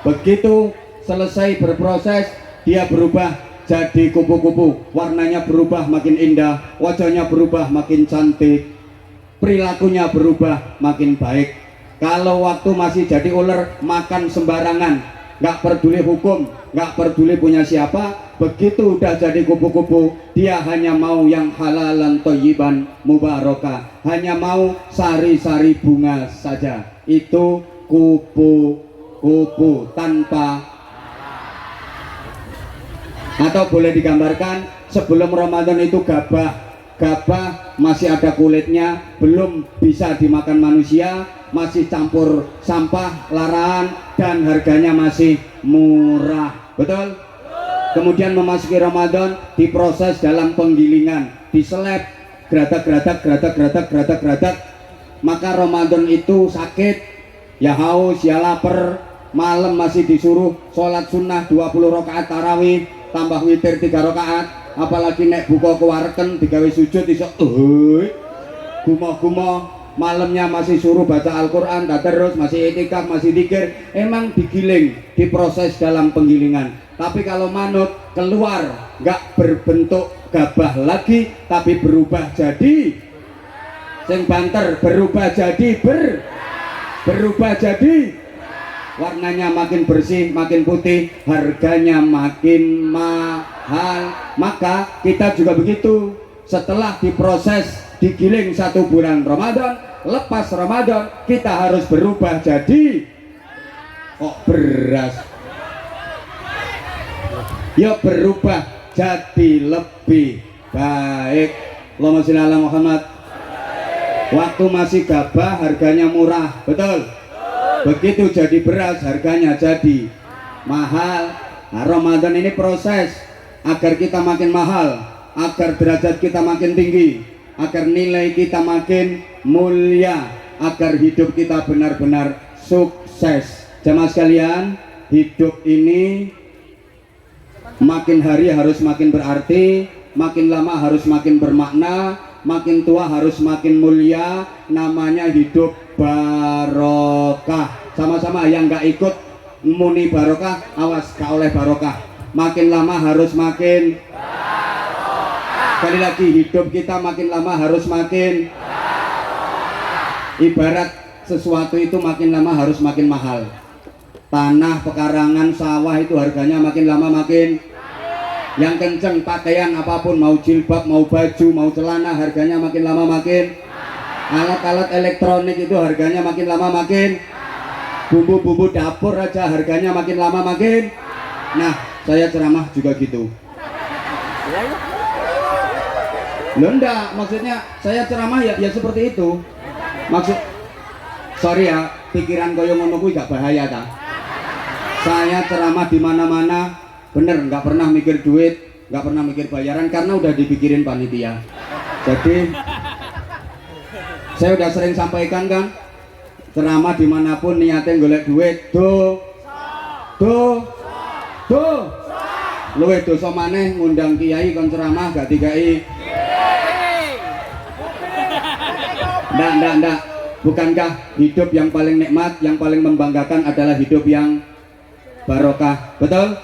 Begitu selesai berproses, dia berubah jadi kupu-kupu. Warnanya berubah makin indah, wajahnya berubah makin cantik, perilakunya berubah makin baik. Kalau waktu masih jadi ular, makan sembarangan, nggak peduli hukum, nggak peduli punya siapa. Begitu udah jadi kupu-kupu, dia hanya mau yang halalan thayyiban mubarakah, hanya mau sari-sari bunga saja. Itu kupu-kupu tanpa. Atau boleh digambarkan, sebelum Ramadan itu gabah masih ada kulitnya, belum bisa dimakan manusia, masih campur sampah, larangan, dan harganya masih murah, betul? Kemudian memasuki Ramadan, diproses dalam penggilingan, diseleb, geratak, maka Ramadan itu sakit, ya haus, ya lapar, malam masih disuruh sholat sunnah 20 rakaat tarawih, tambah witir 3 rakaat, apalagi nek buka kewareken digawe sujud iso gumoh-gumoh, malamnya masih suruh baca Al-Quran, terus masih itikaf, masih dzikir. Emang digiling, diproses dalam penggilingan. Tapi kalau manut keluar nggak berbentuk gabah lagi, tapi berubah jadi sing banter, berubah jadi berubah jadi warnanya makin bersih, makin putih, harganya makin mahal. Maka kita juga begitu, setelah diproses, digiling 1 bulan Ramadan, lepas Ramadan kita harus berubah jadi beras. Ya berubah jadi lebih baik. Allahumma sholli ala Muhammad. Waktu masih gabah harganya murah, betul? Begitu jadi beras harganya jadi mahal. Nah, Ramadan ini proses agar kita makin mahal, agar derajat kita makin tinggi, agar nilai kita makin mulia, agar hidup kita benar-benar sukses. Jamaah sekalian, hidup ini makin hari harus makin berarti, makin lama harus makin bermakna, makin tua harus makin mulia. Namanya hidup barokah. Sama-sama yang nggak ikut muni barokah, awas gak oleh barokah. Makin lama harus makin barokah. Sekali lagi, hidup kita makin lama harus makin barokah. Ibarat sesuatu itu makin lama harus makin mahal. Tanah, pekarangan, sawah itu harganya makin lama makin naik. Yang kenceng pakaian apapun, mau jilbab, mau baju, mau celana, harganya makin lama makin naik. Alat-alat elektronik itu harganya makin lama makin naik. Bumbu-bumbu dapur aja harganya makin lama makin naik. Nah, saya ceramah juga gitu. Loh enggak, maksudnya saya ceramah ya seperti itu. Sorry ya, pikiran koyo ngono kuwi gak bahaya ta. Saya ceramah di mana-mana, bener nggak pernah mikir duit, nggak pernah mikir bayaran karena udah dipikirin panitia. Jadi saya udah sering sampaikan kan, ceramah dimanapun niatnya golek duit, luwe dosa maneh ngundang kiai kon ceramah gak dikai. Ndak. Bukankah hidup yang paling nikmat, yang paling membanggakan adalah hidup yang barokah? Betul?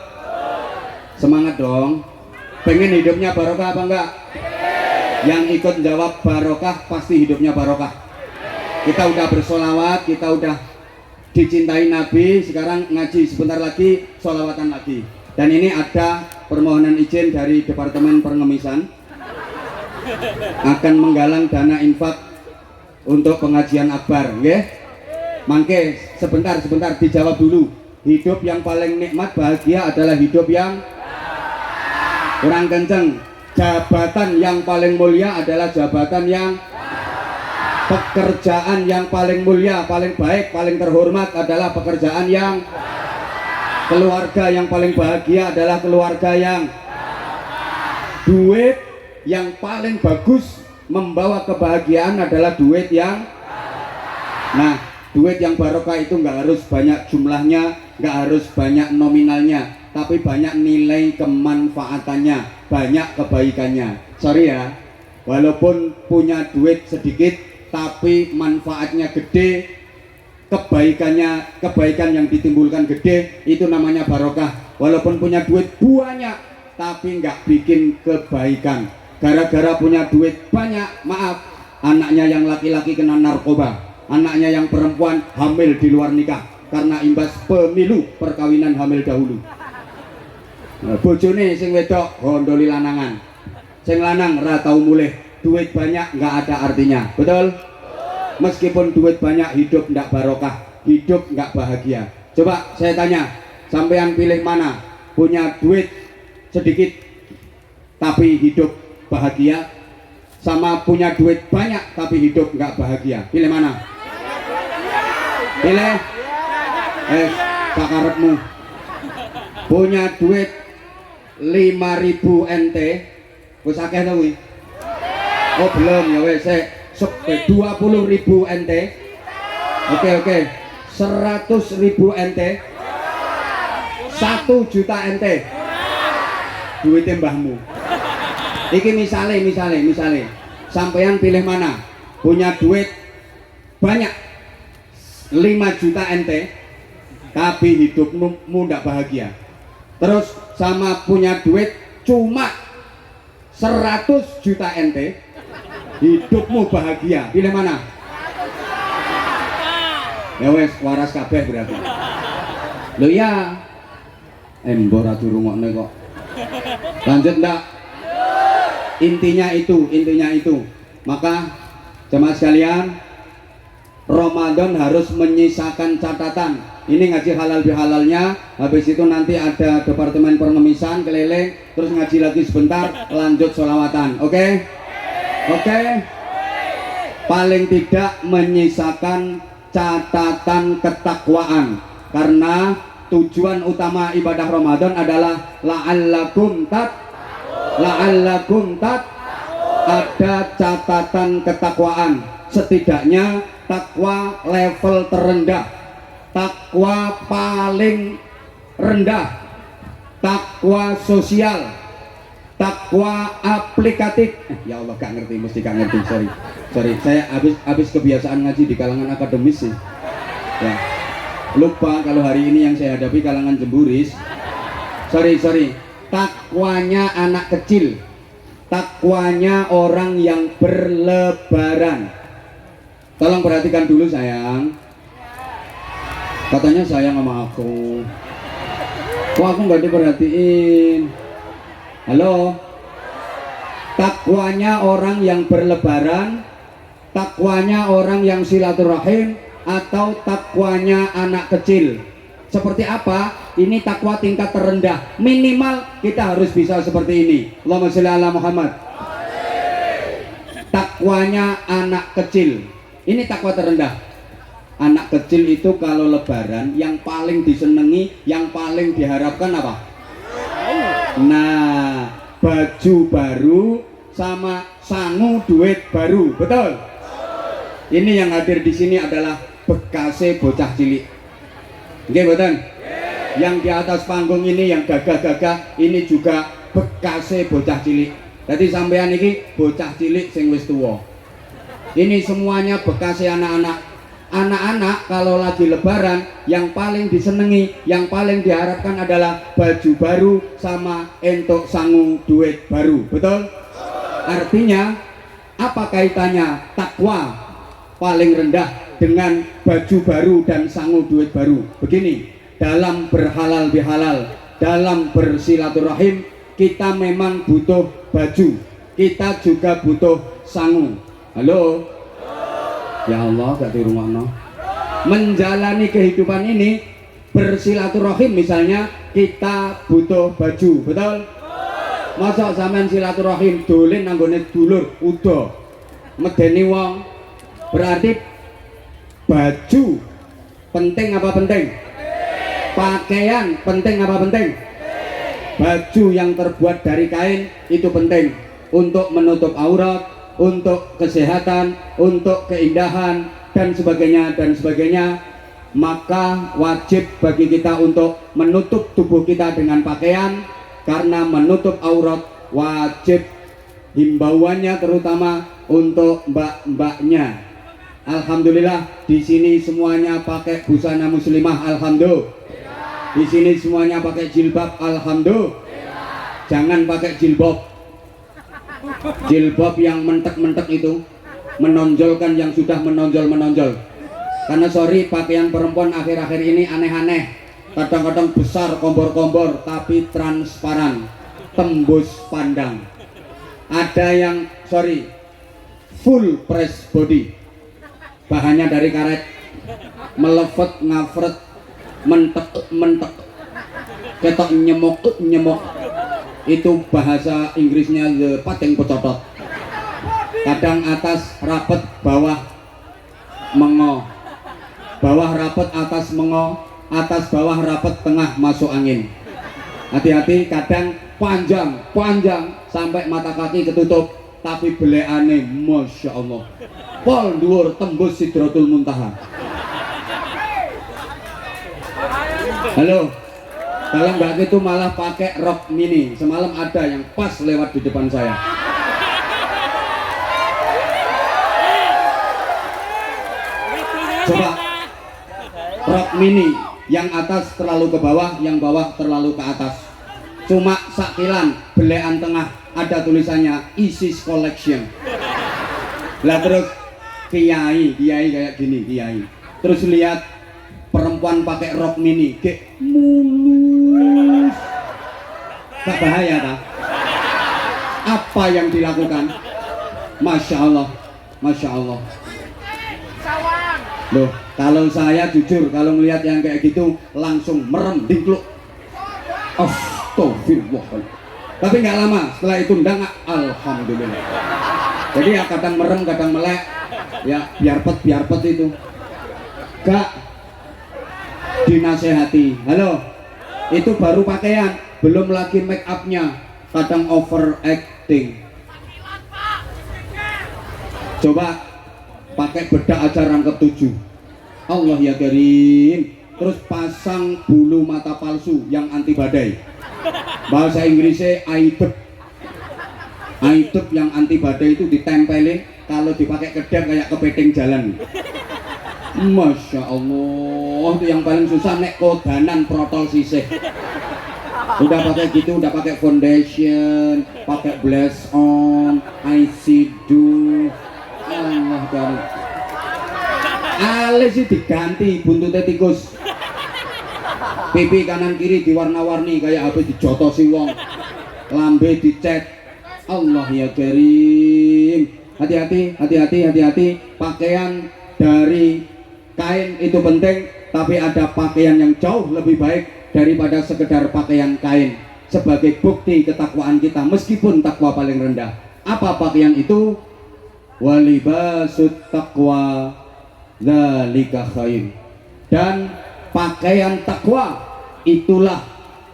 Semangat dong. Pengen hidupnya barokah apa enggak? Yang ikut jawab barokah pasti hidupnya barokah. Kita udah bersolawat, kita udah dicintai Nabi, sekarang ngaji sebentar lagi, solawatan lagi. Dan ini ada permohonan izin dari Departemen Pengemisan akan menggalang dana infak untuk pengajian akbar, nggih. Mangke sebentar dijawab dulu. Hidup yang paling nikmat bahagia adalah hidup yang kurang kenceng. Jabatan yang paling mulia adalah jabatan yang pekerjaan yang paling mulia, paling baik, paling terhormat adalah pekerjaan yang keluarga yang paling bahagia adalah keluarga yang duit yang paling bagus membawa kebahagiaan adalah duit yang duit yang barokah itu nggak harus banyak jumlahnya, nggak harus banyak nominalnya, tapi banyak nilai kemanfaatannya, banyak kebaikannya. Sorry ya, walaupun punya duit sedikit tapi manfaatnya gede, kebaikan yang ditimbulkan gede, itu namanya barokah. Walaupun punya duit banyak tapi nggak bikin kebaikan. Gara-gara punya duit banyak, maaf, anaknya yang laki-laki kena narkoba, anaknya yang perempuan hamil di luar nikah karena imbas pemilu perkawinan hamil dahulu. Bojone sing wedok gondoli lanangan, sing lanang ra tau mulih. Duit banyak nggak ada artinya, betul? Meskipun duit banyak, hidup nggak barokah, hidup nggak bahagia. Coba saya tanya, sampean pilih mana? Punya duit sedikit tapi hidup bahagia, sama punya duit banyak tapi hidup nggak bahagia? Pilih mana? Pilih sakarepmu. Punya duit 5.000 NT wis akeh to kuwi? Oh belum ya wis, 20.000 NT. Oke, 100.000 NT, 1 juta NT duitnya mbahmu. Iki misale sampean pilih mana? Punya duit banyak 5 juta NT tapi hidupmu ndak bahagia. Terus sama punya duit cuma 100 juta NT, hidupmu bahagia. Pilih mana? Ya wes waras kabeh berarti. Lho ya. Mbok ra durungokne kok. Lanjut ndak? Intinya itu. Maka jemaah sekalian, Ramadan harus menyisakan catatan. Ini ngaji halal bihalalnya, habis itu nanti ada Departemen Pengemisan keliling, terus ngaji lagi sebentar, lanjut sholawatan. Oke? Paling tidak menyisakan catatan ketakwaan, karena tujuan utama ibadah Ramadan adalah la'allakum ada catatan ketakwaan, setidaknya takwa level terendah, takwa paling rendah, takwa sosial, takwa aplikatif. Ya Allah, gak ngerti, mesti gak ngerti, sorry saya habis kebiasaan ngaji di kalangan akademis sih ya, lupa kalau hari ini yang saya hadapi kalangan jemburis. Sorry, takwanya anak kecil, takwanya orang yang berlebaran. Tolong perhatikan dulu sayang, katanya sayang sama aku, kok aku nggak diperhatiin? Halo, takwanya orang yang berlebaran, takwanya orang yang silaturahim, atau takwanya anak kecil? Seperti apa? Ini takwa tingkat terendah, minimal kita harus bisa seperti ini. Allahumma sholli ala Muhammad. Takwanya anak kecil, ini takwa terendah. Anak kecil itu kalau lebaran yang paling disenangi, yang paling diharapkan apa? Nah, baju baru sama sangu duit baru, betul? Ini yang hadir di sini adalah bekase bocah cilik. Oke, betul? Yang di atas panggung ini yang gagah-gagah, ini juga bekase bocah cilik. Jadi sampean ini bocah cilik sing wis tuwa. Ini semuanya bekase anak-anak. Anak-anak kalau lagi lebaran yang paling disenangi, yang paling diharapkan adalah baju baru sama entuk sangu duit baru, betul? Artinya apa kaitannya takwa paling rendah dengan baju baru dan sangu duit baru? Begini, dalam berhalal bihalal, dalam bersilaturahim, kita memang butuh baju, kita juga butuh sangu. Halo? Ya Allah, gak di rumah no. Menjalani kehidupan ini, bersilaturahim misalnya, kita butuh baju, betul? Masa sampean silaturahim dolen nanggone dulur udah medeni wong, berarti baju penting apa penting? Pakaian penting apa penting? Baju yang terbuat dari kain itu penting untuk menutup aurat, untuk kesehatan, untuk keindahan, dan sebagainya. Maka wajib bagi kita untuk menutup tubuh kita dengan pakaian, karena menutup aurat wajib. Himbauannya terutama untuk mbak-mbaknya. Alhamdulillah di sini semuanya pakai busana muslimah, alhamdulillah. Di sini semuanya pakai jilbab, alhamdulillah. Jangan pakai jilbab. Jilbab yang mentek-mentek itu menonjolkan yang sudah menonjol. Karena sorry, pakaian perempuan akhir-akhir ini aneh-aneh, kadang-kadang besar, kombor-kombor, tapi transparan, tembus pandang. Ada yang sorry, full press body, bahannya dari karet, melevet, ngafret, mentek, ketok nyemok. Itu bahasa Inggrisnya the pating pecotot. Kadang atas rapet, bawah mengo, bawah rapet, atas mengo, atas bawah rapet, tengah masuk angin. Hati-hati, kadang panjang sampai mata kaki ketutup, tapi beleane masya Allah pol dhuwur tembus Sidratul Muntaha. Halo, kalau nggak gitu malah pakai rok mini. Semalam ada yang pas lewat di depan saya. Coba rok mini, yang atas terlalu ke bawah, yang bawah terlalu ke atas. Cuma sakilan, belean tengah ada tulisannya ISIS Collection. Lah terus kiai kayak gini, kiai. Terus lihat perempuan pakai rok mini, kayak mulus. Tak bahaya tak? Apa yang dilakukan? Masya Allah. Loh, kalau saya jujur, kalau melihat yang kayak gitu langsung merem dingkluk. Astagfirullah. Tapi nggak lama setelah itu ndang, alhamdulillah. Jadi ya kadang merem, kadang melek, ya biar pet itu. Gak dinasehati. Halo, itu baru pakaian, belum lagi make upnya, kadang overacting. Coba pakai bedak aja rangkep 7. Allah ya Karim. Terus pasang bulu mata palsu yang anti badai. Bahasa Inggrisnya aidep. Aidep yang anti badai itu ditempelin, kalau dipakai kedap kayak kepiting jalan. Masya Allah, itu yang paling susah nek kodanan protol sisih. Udah pakai gitu, udah pakai foundation, pakai blush on, eyeshadow. Allah Karim. Alis sih diganti buntutnya tikus. Pipi kanan kiri diwarna-warni kayak habis dijotosi wong. Lambe dicet. Allah ya Karim. Hati-hati, hati-hati, hati-hati. Pakaian dari kain itu penting, tapi ada pakaian yang jauh lebih baik daripada sekedar pakaian kain. Sebagai bukti ketakwaan kita meskipun takwa paling rendah. Apa pakaian itu? Walibasut taqwa dzalika khair. Dan pakaian takwa itulah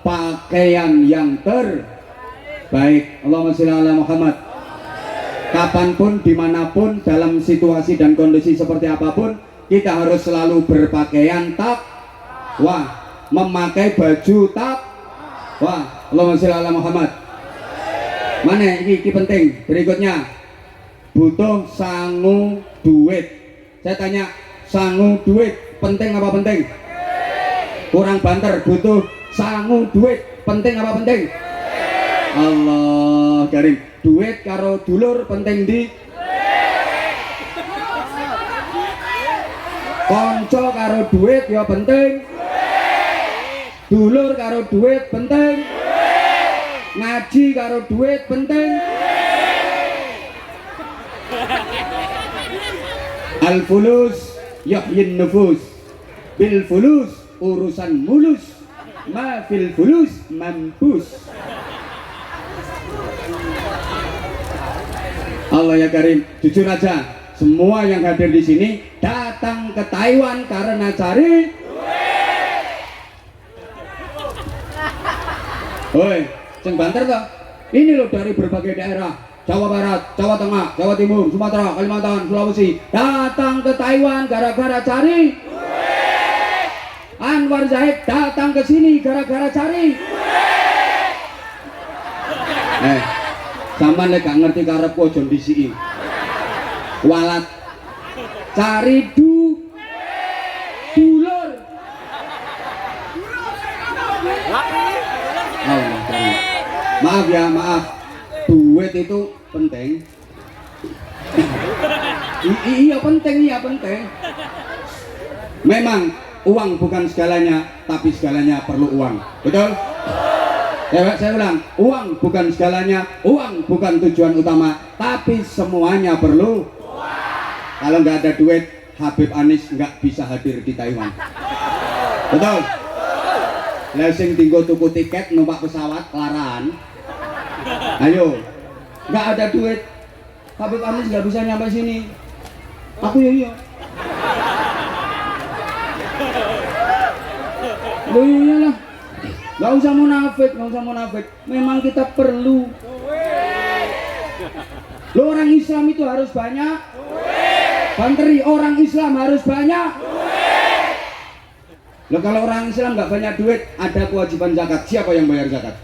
pakaian yang terbaik. Allahumma sholli ala Muhammad. Kapanpun, dimanapun, dalam situasi dan kondisi seperti apapun, kita harus selalu berpakaian takwa, memakai baju takwa. Allahumma sholli ala Muhammad. Mana ini penting. Berikutnya, butuh sangu duit. Saya tanya, sangu duit penting apa penting? Kurang banter, butuh sangu duit penting apa penting? Allah Karim. Duit karo dulur penting di konco karo duit ya penting. Dulur karo duit penting. Ngaji karo duit penting. Al fulus yahyin nufus, bil fulus urusan mulus, ma fil fulus mampus. Allah ya Karim, jujur aja, semua yang hadir di sini datang ke Taiwan karena cari duit. Woi, ceng banter toh? Ini loh dari berbagai daerah, Jawa Barat, Jawa Tengah, Jawa Timur, Sumatera, Kalimantan, Sulawesi, datang ke Taiwan gara-gara cari duit. Anwar Zahid datang ke sini gara-gara cari duit. Sama nek gak ngerti karepku aja ndisiki. Walat cari dulur. Allah Karim. Maaf ya, maaf. Duit itu penting. Iya penting, iya penting. Memang uang bukan segalanya, tapi segalanya perlu uang. Betul? Saya ulang, uang bukan segalanya, uang bukan tujuan utama, tapi semuanya perlu uang. Kalau nggak ada duit, Habib Anies nggak bisa hadir di Taiwan. Betul? Lah sing tinggal tuku tiket numpak pesawat laran. Ayo, nggak ada duit, Habib Anies nggak bisa nyampe sini. Aku ya iya. Loh iyalah. Gak usah munafik, gak usah munafik. Memang kita perlu. Lo orang Islam itu harus banyak. Banteri, orang Islam harus banyak. Lo kalau orang Islam nggak banyak duit, ada kewajiban zakat. Siapa yang bayar zakat?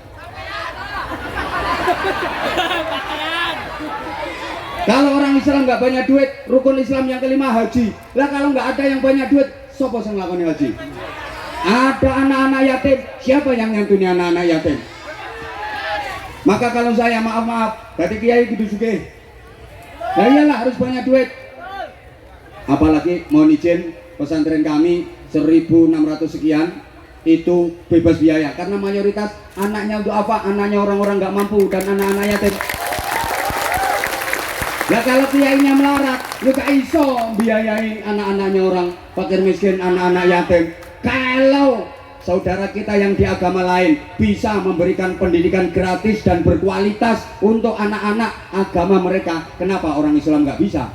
Kalau orang Islam nggak banyak duit, rukun Islam yang kelima haji. Lah kalau nggak ada yang banyak duit, siapa yang ngelakuin haji? Ada anak-anak yatim, siapa yang nyantuni anak-anak yatim? Maka kalau saya maaf-maaf, dari kiai gitu juga. Nah iyalah harus banyak duit. Apalagi mohon izin, pesantren kami 1.600 sekian itu bebas biaya karena mayoritas anaknya untuk apa? Anaknya orang-orang nggak mampu dan anak-anak yatim. Nah kalau kiainya melarat, lu gak iso biayain anak-anaknya orang fakir miskin, anak-anak yatim. Kalau saudara kita yang di agama lain bisa memberikan pendidikan gratis dan berkualitas untuk anak-anak agama mereka, kenapa orang Islam nggak bisa?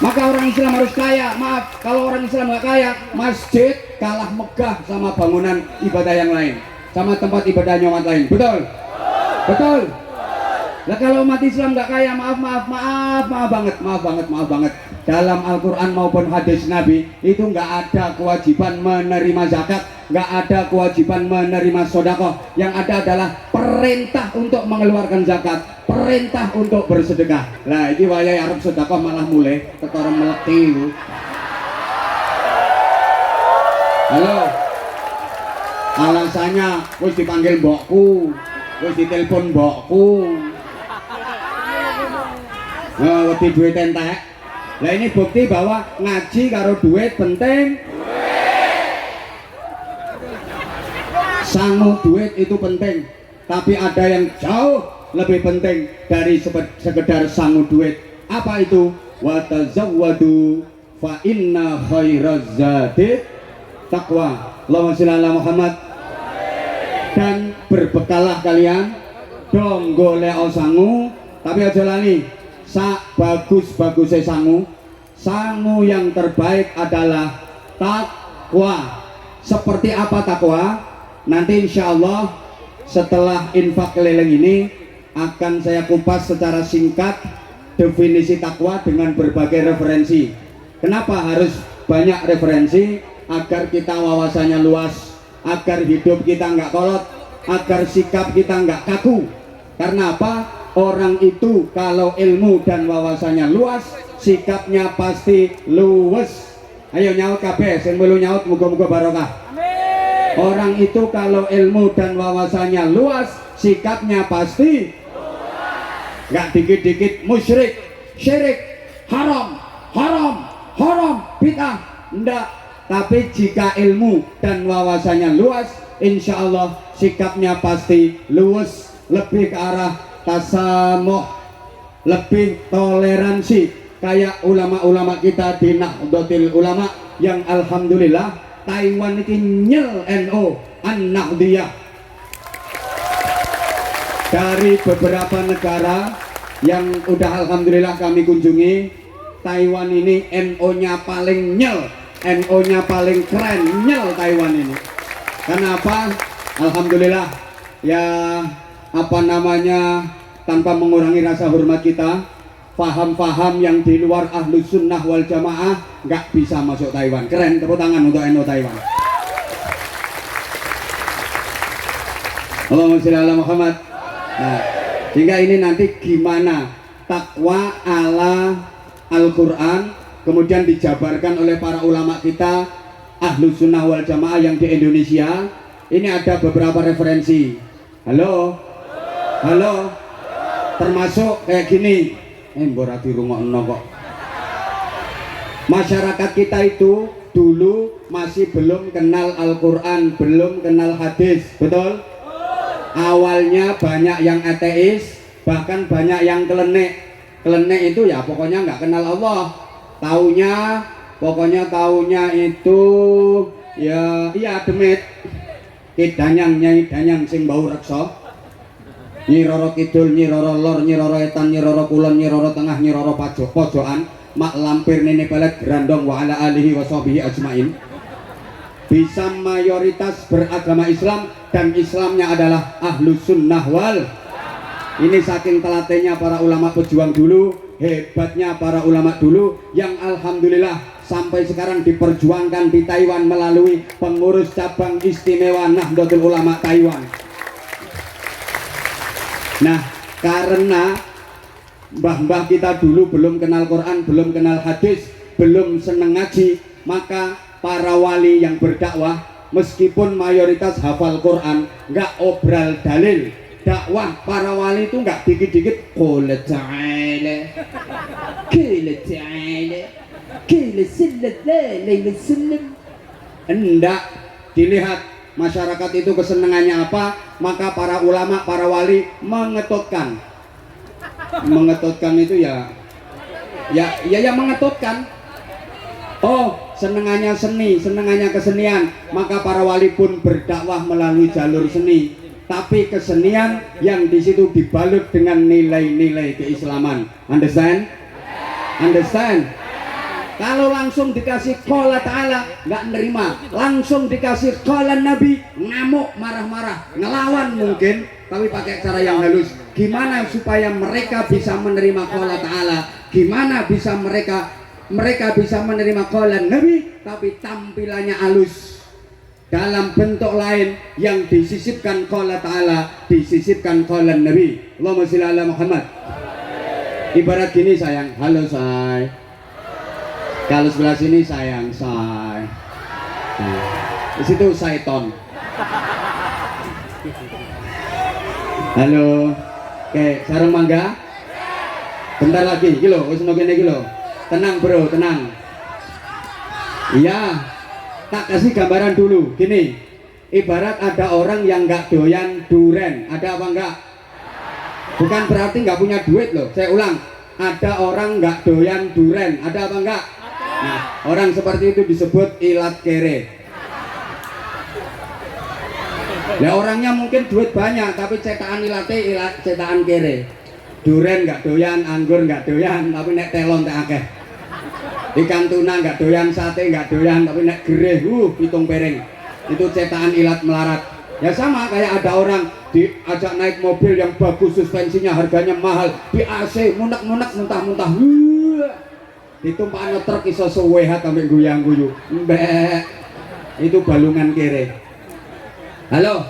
Maka orang Islam harus kaya. Maaf, kalau orang Islam nggak kaya, masjid kalah megah sama bangunan ibadah yang lain, sama tempat ibadahnya umat lain. Betul? Betul? Lah kalau umat Islam nggak kaya, maaf banget. Dalam Al-Quran maupun hadis Nabi itu nggak ada kewajiban menerima zakat, nggak ada kewajiban menerima sedekah. Yang ada adalah perintah untuk mengeluarkan zakat, perintah untuk bersedekah. Lah ini wayai arep sedekah malah mulai ketara meleti lu. Halo. Alasannya wis dipanggil mbokku, wis ditelepon mbokku. Wedi duit entek. Lah ini bukti bahwa ngaji karo duit penting. Sangu duit itu penting, tapi ada yang jauh lebih penting dari sekedar sangu duit. Apa itu? Wa tazawwadu fa inna khairaz zadi taqwa. Allahumma shalli ala Muhammad. Dan berbekalah kalian dong golek sangu, tapi aja lali sak bagus-bagusnya sangu yang terbaik adalah takwa. Seperti apa takwa? Nanti insya Allah setelah infak keliling ini akan saya kupas secara singkat definisi takwa dengan berbagai referensi. Kenapa harus banyak referensi? Agar kita wawasannya luas, agar hidup kita nggak kolot, agar sikap kita nggak kaku. Karena apa? Orang itu kalau ilmu dan wawasannya luas, sikapnya pasti luwes. Ayo nyaut kabeh, sing melu nyaut muga-muga barokah. Amin. Orang itu kalau ilmu dan wawasannya luas, sikapnya pasti luas. Nggak dikit-dikit musyrik, syirik, haram, bid'ah. Enggak. Tapi jika ilmu dan wawasannya luas, insya Allah sikapnya pasti luwes, lebih ke arah tasamuh, lebih toleransi, kayak ulama-ulama kita di Nahdlatul Ulama yang alhamdulillah Taiwan ini nyel NO An-Nahdliyah. Dari beberapa negara yang udah alhamdulillah kami kunjungi, Taiwan ini NO-nya paling nyel, NO-nya paling keren, nyel Taiwan ini. Kenapa? Alhamdulillah ya, apa namanya, tanpa mengurangi rasa hormat kita, faham-faham yang di luar Ahlus Sunnah wal Jamaah nggak bisa masuk Taiwan. Keren, tepuk tangan untuk NO Taiwan. Allahumma sholli ala Muhammad. Nah, sehingga ini nanti gimana takwa ala Al-Quran kemudian dijabarkan oleh para ulama kita Ahlus Sunnah wal Jamaah yang di Indonesia. Ini ada beberapa referensi. Halo, termasuk kayak gini. Mbora dirungokno kok. Masyarakat kita itu dulu masih belum kenal Al-Quran, belum kenal hadis, betul? Awalnya banyak yang ateis, bahkan banyak yang kelenek. Kelenek itu ya pokoknya nggak kenal Allah. Pokoknya taunya itu ya iya demit. Nyai danyang sing bau reksa. Nyi Roro Kidul, Nyi Roro Lor, Nyi Roro Etan, Nyi Roro Kulon, Nyi Roro Tengah, Nyi Roro Pojokan, mak lampir nene pelet grandong wa ala alihi wa sahbihi ajmain. Bisa mayoritas beragama Islam dan Islamnya adalah Ahlus Sunnah wal. Ini saking telatennya para ulama pejuang dulu, hebatnya para ulama dulu yang alhamdulillah sampai sekarang diperjuangkan di Taiwan melalui pengurus cabang istimewa Nahdlatul Ulama Taiwan. Nah, karena mbah-mbah kita dulu belum kenal Quran, belum kenal hadis, belum seneng ngaji, maka para wali yang berdakwah meskipun mayoritas hafal Quran, nggak obral dalil. Dakwah para wali itu nggak dikit-dikit qul ta'ala qila sallallahu alaihi wasallam. Enggak, dilihat masyarakat itu kesenangannya apa, maka para ulama, para wali mengetutkan itu ya mengetutkan. Oh, senengannya seni, senengannya kesenian, maka para wali pun berdakwah melalui jalur seni. Tapi kesenian yang di situ dibalut dengan nilai-nilai keislaman. Understand? Kalau langsung dikasih qala ta'ala nggak nerima, langsung dikasih qala nabi ngamuk, marah-marah, ngelawan mungkin, tapi pakai cara yang halus. Gimana supaya mereka bisa menerima qala ta'ala? Gimana bisa mereka bisa menerima qala nabi tapi tampilannya halus? Dalam bentuk lain yang disisipkan qala ta'ala, disisipkan qala nabi. Allahumma sholli ala Muhammad. Ibarat gini sayang, halo say. Kalau sebelah sini sayang say. Nah, di situ syaiton. Halo. Oke, sarung mangga. Bentar lagi, iki lho, wis ono kene iki lho. Tenang bro, tenang. Iya. Tak kasih gambaran dulu, gini. Ibarat ada orang yang nggak doyan duren, ada apa enggak? Bukan berarti nggak punya duit loh. Saya ulang, ada orang nggak doyan duren, ada apa enggak? Nah, orang seperti itu disebut ilat kere. Nah, orangnya mungkin duit banyak, tapi cetakan ilate ilat cetakan kere. Duren nggak doyan, anggur nggak doyan, tapi nek telon tak akeh. Ikan tuna nggak doyan, sate nggak doyan, tapi nek gereh, hitung piring. Itu cetakan ilat melarat. Ya sama kayak ada orang diajak naik mobil yang bagus, suspensinya harganya mahal, di AC munek-munek muntah-muntah. Ditumpakno truk iso suwehat sampai guyang-guyu. Mbek. Itu balungan kere. Halo.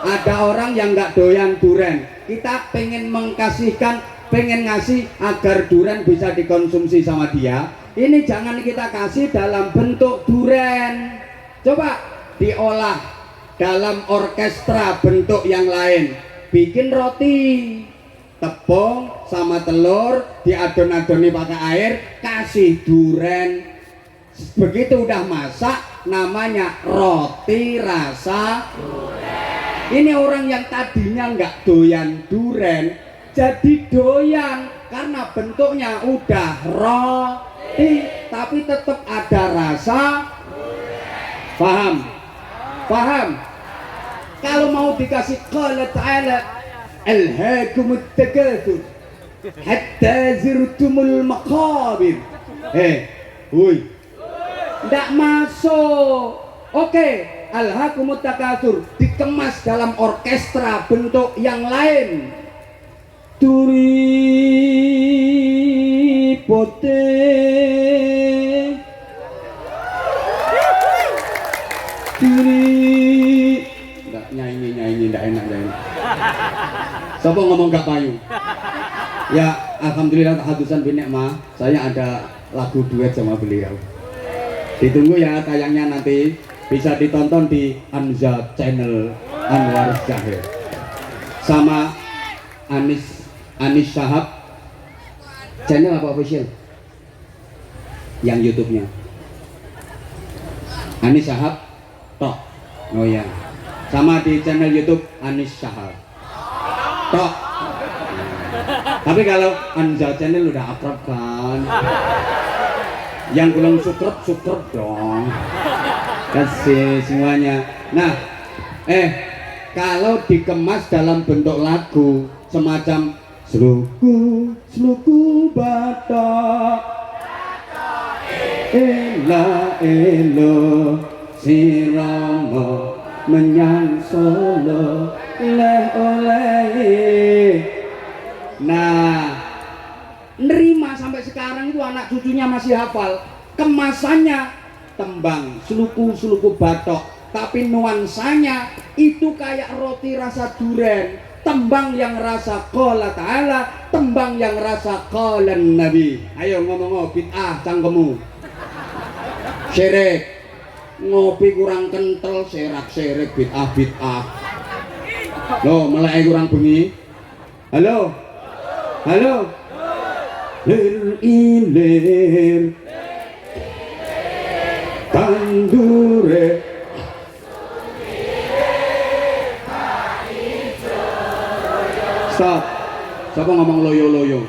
Ada orang yang nggak doyan duren. Kita pengen mengkasihkan, pengen ngasih agar duren bisa dikonsumsi sama dia. Ini jangan kita kasih dalam bentuk duren. Coba diolah dalam orkestra bentuk yang lain. Bikin roti, tepung sama telur, diadon-adoni pakai air, kasih duren. Begitu udah masak, namanya roti rasa duren. Ini orang yang tadinya nggak doyan duren, jadi doyan karena bentuknya udah roti, tapi tetap ada rasa. Paham? Paham? Kalau mau dikasih qala ta'ala alhaakumut takatsur hatta zirtumul maqabir. Woi. Ndak masuk. Oke, alhaakumut takatsur dikemas dalam orkestra bentuk yang lain. Turi pote turi ndak nyanyi ndak enak nyanyi. Siapa ngomong gak payu? Ya alhamdulillah tahadusan bin nikmah, saya ada lagu duet sama beliau. Ditunggu ya tayangnya nanti, bisa ditonton di Anza channel Anwar Zahir sama Anis Shahab channel apa official yang YouTube-nya Anis Shahab tok. Oh ya, sama di channel YouTube Anis Shahab tok. Tapi kalau Anza channel udah akrab kan, yang belum subscribe dong, kasih semuanya. Nah kalau dikemas dalam bentuk lagu semacam sluku batok ela elo sirama menyang Solo leh oleh. Nah, nerima sampai sekarang itu anak cucunya masih hafal. Kemasannya tembang sluku batok, tapi nuansanya itu kayak roti rasa duren. Tembang yang rasa qala ta'ala, tembang yang rasa qala nabi. Ayo ngomong bid'ah cangkemmu. Syirik. Ngopi kurang kental, serak-serik, bid'ah. Loh, melek kurang bengi. Halo. Halo. Lir ilir tandure stop. Siapa ngomong loyo.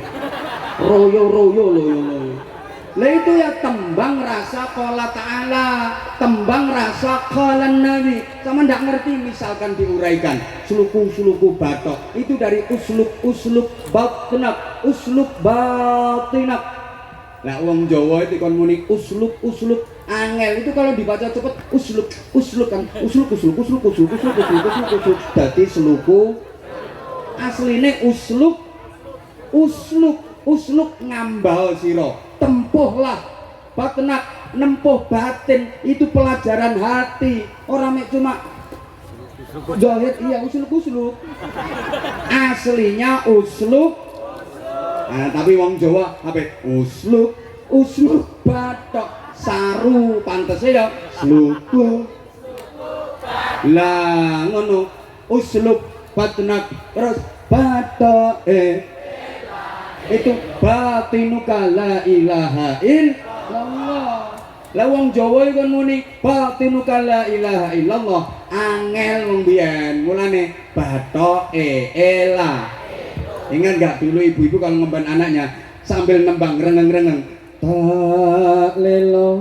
Lah itu ya tembang rasa qala ta'ala, tembang rasa qala nabi. Sama ndak ngerti misalkan diuraikan suluku batok itu dari uslub batinak. Nah, wong Jawa itu kon muni usluk angel itu kalau dibaca cepet usluk kan usluk dadi sluku asline usluk ngambal sira tempuhlah batnak nempuh batin itu pelajaran hati orang mek cuma zahir iya usluk aslinya usluk. Nah, tapi wong Jawa apa? Usluk batok saru pantese ya sluku. Lah ngono usluk batnak terus batok itu batinuka la ilaha illallah. Lah wong Jawa iku muni batinuka la ilaha illallah angel wong biyen mulane batoke elah. Ingat gak dulu ibu-ibu kalau ngemban anaknya sambil nembang rengeng-rengeng ta lela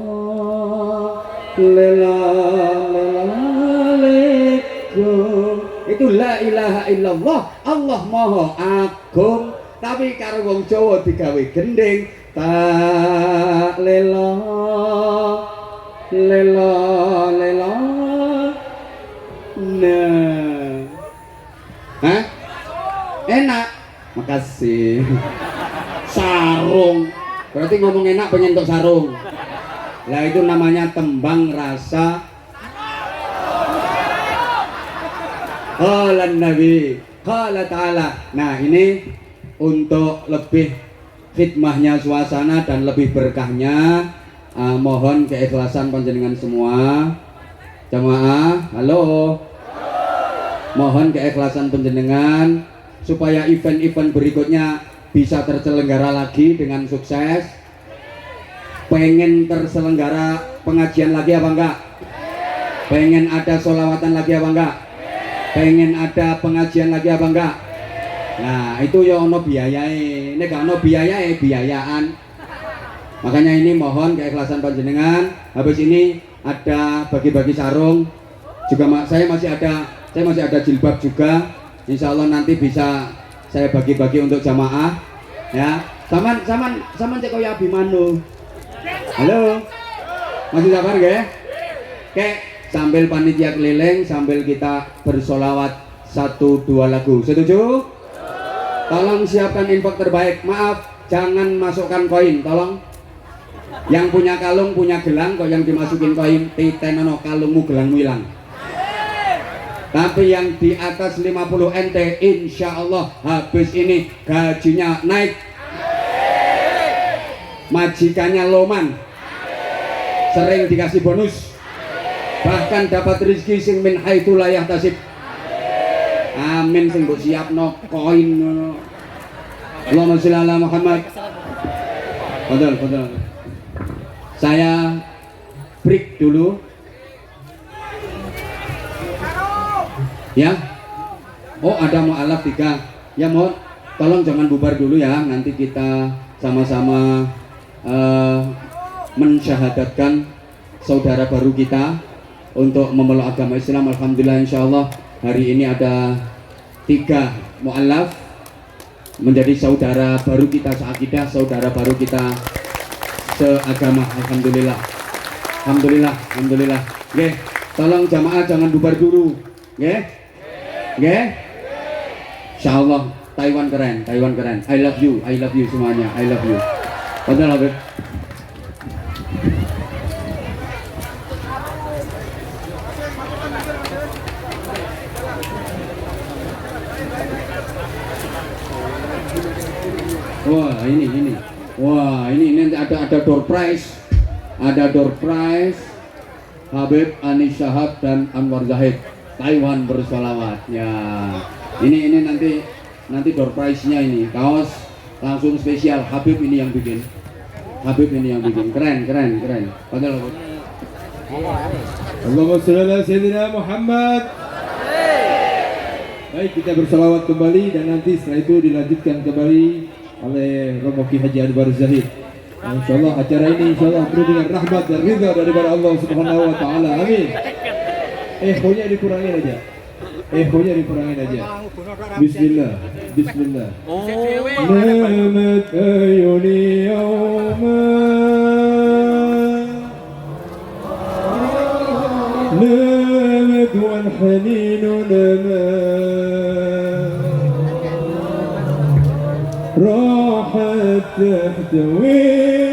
itu la ilaha illallah Allah maha agung. Tapi karo wong Jawa digawe gending ta lela nah hah enak. Makasih. Sarung. Berarti ngomong enak pengen untuk sarung. Lah itu namanya tembang rasa. Qala Nabi, qala ta'ala. Nah, ini untuk lebih khidmahnya suasana dan lebih berkahnya mohon keikhlasan panjenengan semua. Jamaah, halo. Mohon keikhlasan panjenengan supaya event-event berikutnya bisa terselenggara lagi dengan sukses. Pengen terselenggara pengajian lagi apa enggak? Pengen ada sholawatan lagi apa enggak? Pengen ada pengajian lagi apa enggak? Nah itu ya ono biayai. Ini gak ono biayai, biayaan. Makanya ini mohon keikhlasan panjenengan. Habis ini ada bagi-bagi sarung. Juga saya masih ada jilbab juga. Insya Allah nanti bisa saya bagi-bagi untuk jamaah ya. Saman cek koyo Abimanu. Halo. Masih sabar nggih? Oke, sambil panitia keliling sambil kita bersolawat 1-2 lagu. Setuju? Tolong siapkan infak terbaik. Maaf, jangan masukkan koin, tolong. Yang punya kalung, punya gelang, kok yang dimasukin koin, titenono kalungmu gelangmu hilang. Tapi yang di atas 50 NT insya Allah habis ini gajinya naik. Majikannya loman. Sering dikasih bonus. Bahkan dapat rezeki sing min haitsu la yahtasib. Amin sing mbok siapno koin ngono. Allahumma sholli ala Muhammad. Betul. Saya break dulu. Ya, oh ada mu'alaf 3 ya, mohon tolong jangan bubar dulu ya, nanti kita sama-sama mensyahadatkan saudara baru kita untuk memeluk agama Islam. Alhamdulillah insyaallah hari ini ada 3 mu'alaf menjadi saudara baru kita seakidah, saudara baru kita seagama. Alhamdulillah. Oke, tolong jamaah jangan bubar dulu. Oke. Insyaallah Taiwan keren. I love you semuanya. I love you. Betul Habib. Wah ini. Wah ini ada door prize. Habib Anis Syahab dan Anwar Zahid. Taiwan bersolawat ya. Ini nanti door prize-nya ini kaos langsung spesial. Habib ini yang bikin. Keren. Padahal Allahumma sholli ala sayyidina Muhammad. Baik, kita bersolawat kembali dan nanti setelah itu dilanjutkan kembali oleh Romo Ki Haji Anwar Zahid. Insyaallah acara ini insyaallah penuh dengan rahmat dan ridha daripada Allah Subhanahu wa taala. Amin. Pokoknya dikurangin aja. Ehonya dikurangin aja. Bismillah, Bismillah. Namat ayuni yawma namat wal haninu namat راحت تحتوي